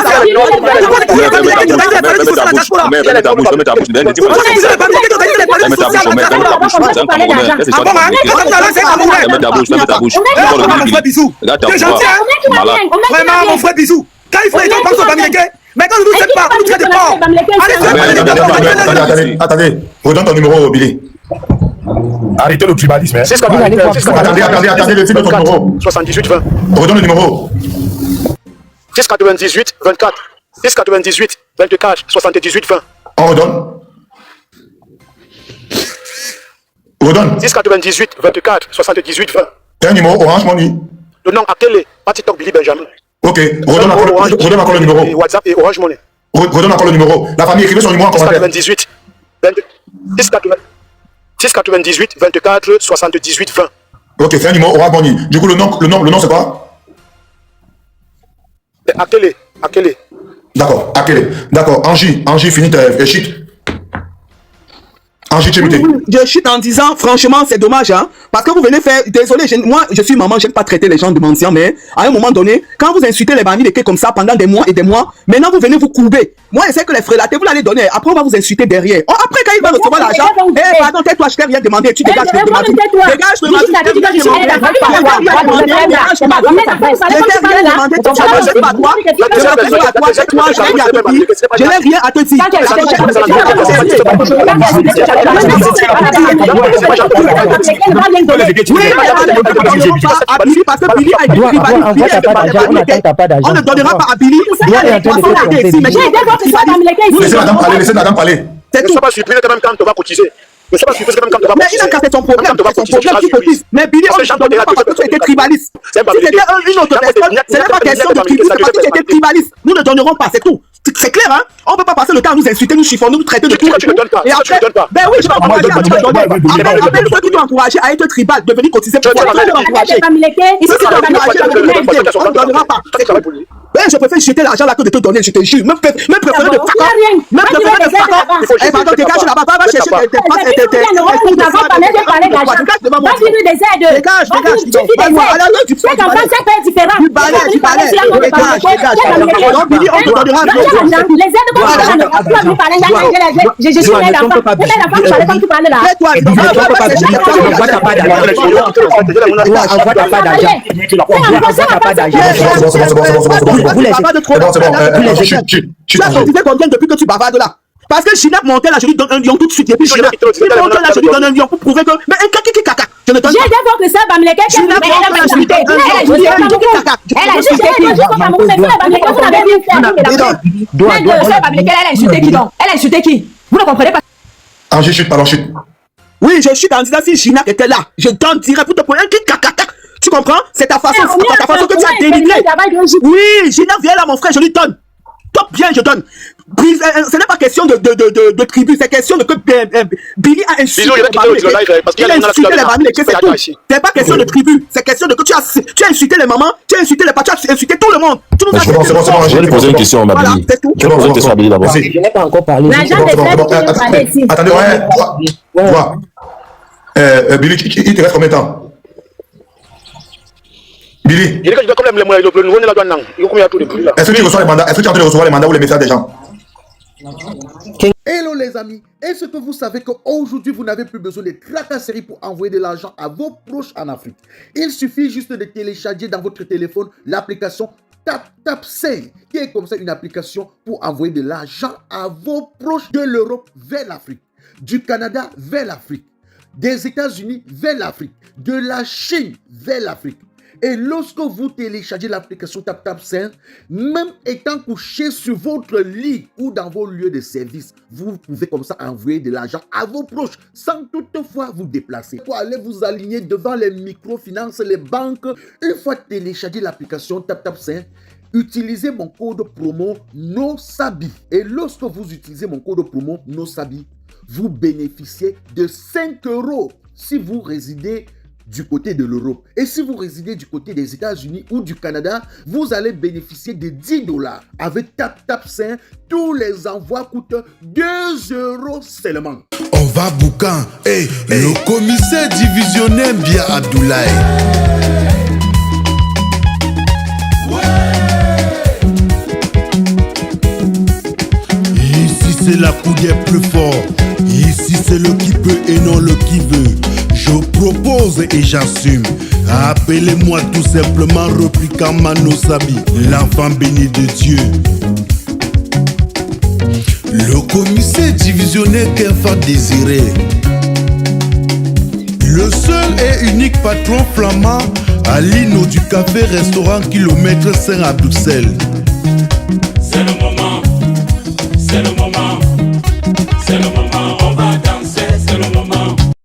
Speaker 15: Vraiment, mon frère Bisou. Quand il faut aider, on pense au Bamileke. Mais quand vous ne faites pas, vous ne traitez pas.
Speaker 1: Attendez, redonne ton numéro, Billy.
Speaker 2: Arrêtez le tribalisme.
Speaker 1: Attendez, le titre de ton numéro.
Speaker 2: 78 20.
Speaker 1: Redonne le numéro.
Speaker 2: 698 24. 698 24 78 20.
Speaker 1: On redonne. Redonne.
Speaker 2: 698 24 78 20.
Speaker 1: C'est un numéro Orange Money.
Speaker 2: Le nom Akele, pas TikTok Billy Benjamin.
Speaker 1: Ok, redonne encore le numéro.
Speaker 2: WhatsApp et Orange Money.
Speaker 1: Redonne encore le numéro. La famille, écrivez son numéro en commentaire.
Speaker 2: 698 24 78 20.
Speaker 1: Ok, c'est un numéro Orange Money. Du coup, le nom c'est quoi?
Speaker 2: Akele.
Speaker 1: D'accord, Akele. D'accord, Angie, finis tes shit. Angie, tu es muté.
Speaker 15: Je chute en disant, franchement, c'est dommage, hein. Parce que vous venez faire, désolé, moi, je suis maman, j'aime pas traiter les gens de mendiants, mais à un moment donné, quand vous insultez les Bamileke comme ça pendant des mois et des mois, maintenant vous venez vous courber. Moi, je sais que les frélatés, vous l'allez donner. Après, on va vous insulter derrière. Oh, après, quand il va recevoir l'argent, pardon, tais-toi, je t'ai rien demandé. Tu dégages, je t'ai demandé. Dégage, je n'ai rien à te dire. On ne donnera pas à Billy.
Speaker 1: Laissez la dame parler.
Speaker 2: Ne sois pas surpris quand même quand on va cotiser. Ne sois pas surpris quand même quand on va cotiser.
Speaker 15: Mais il a cassé son problème. Qui cotise. Mais Billy, on ne donnera pas parce que tu étais tribaliste. Si c'était une autre personne, ce n'est pas question de tribalisme, parce que tu étais tribaliste. Nous ne donnerons pas, c'est tout. C'est clair, hein? On ne peut pas passer le temps à nous insulter, nous chiffonner, nous traiter de tout. Et après, ben oui, je vais encourager à te donner. Appelle ceux qui t'ont encouragé à être tribal, devenir cotiser pour toi. On ne donnera pas. Ouais, je préfère jeter l'argent là que de te donner, je te jure. Même préférer de faca. Même préférer de faca. Eh, pardon, dégage là-bas, va chercher tes passes et tes. Dégage devant moi. Dégage. Du balai. Dégage. Donc, Billy, on te donnera. Vous les pas de trop. Tu as cotisé combien depuis que tu bavardes là? Parce que Gina montait là, je lui donne un lion tout de suite. Et puis Gina montait là, je lui donne un lion pour prouver que. Mais un caca. Je ne donne pas.
Speaker 3: J'ai d'abord que ça, Bamileke,
Speaker 15: Gina montait là, je lui donne un lion.
Speaker 3: Elle a insulté qui? Elle a insulté qui donc? Elle a insulté qui? Vous ne comprenez pas?
Speaker 1: Ah, je chute, pardon, chute.
Speaker 15: Oui, je suis candidat si Gina était là. Je donne direct pour te prendre un caca. Tu comprends? C'est ta façon que tu as dénigré. Oui, Gina, viens là, mon frère, je lui donne. Top bien, je donne. Ce n'est pas question de tribu, c'est question de que Billy a insulté les mamans. C'est pas question de tribu, c'est question de que tu as insulté les mamans, tu as insulté les papas, tu as insulté tout le monde. Tu nous as
Speaker 7: je vais lui poser une question à Mabili. Je vais poser une question à Mabili d'abord.
Speaker 3: Je n'ai pas encore parlé.
Speaker 1: Attendez, Billy, il te reste combien de temps? Billy, est-ce que tu reçois les mandats? Est-ce que tu es en train de recevoir les mandats ou les messages des gens?
Speaker 17: Hello les amis, est-ce que vous savez qu'aujourd'hui vous n'avez plus besoin de tracasseries pour envoyer de l'argent à vos proches en Afrique? Il suffit juste de télécharger dans votre téléphone l'application TapTapSend, qui est comme ça une application pour envoyer de l'argent à vos proches de l'Europe vers l'Afrique, du Canada vers l'Afrique, des États-Unis vers l'Afrique, de la Chine vers l'Afrique. Et lorsque vous téléchargez l'application TapTapSend, même étant couché sur votre lit ou dans vos lieux de service, vous pouvez comme ça envoyer de l'argent à vos proches sans toutefois vous déplacer. Pour aller vous aligner devant les microfinances, les banques, une fois téléchargé l'application TapTapSend, utilisez mon code promo NOSABI. Et lorsque vous utilisez mon code promo NOSABI, vous bénéficiez de 5 € si vous résidez du côté de l'Europe. Et si vous résidez du côté des États-Unis ou du Canada, vous allez bénéficier de 10 $. Avec TapTapSend, tous les envois coûtent 2 € seulement.
Speaker 18: On va boucan. Hey, le commissaire divisionnaire bien Abdoulaye. Ici c'est la coudière plus fort. Ici c'est le qui peut et non le qui veut. Je propose et j'assume. Appelez-moi tout simplement Replica Manosabi, l'enfant béni de Dieu. Le commissaire divisionnaire qu'un fa désiré. Le seul et unique patron flamand à l'Ino du café-restaurant kilomètre Saint-Abdoussel.
Speaker 19: C'est le moment, c'est le moment, c'est le moment.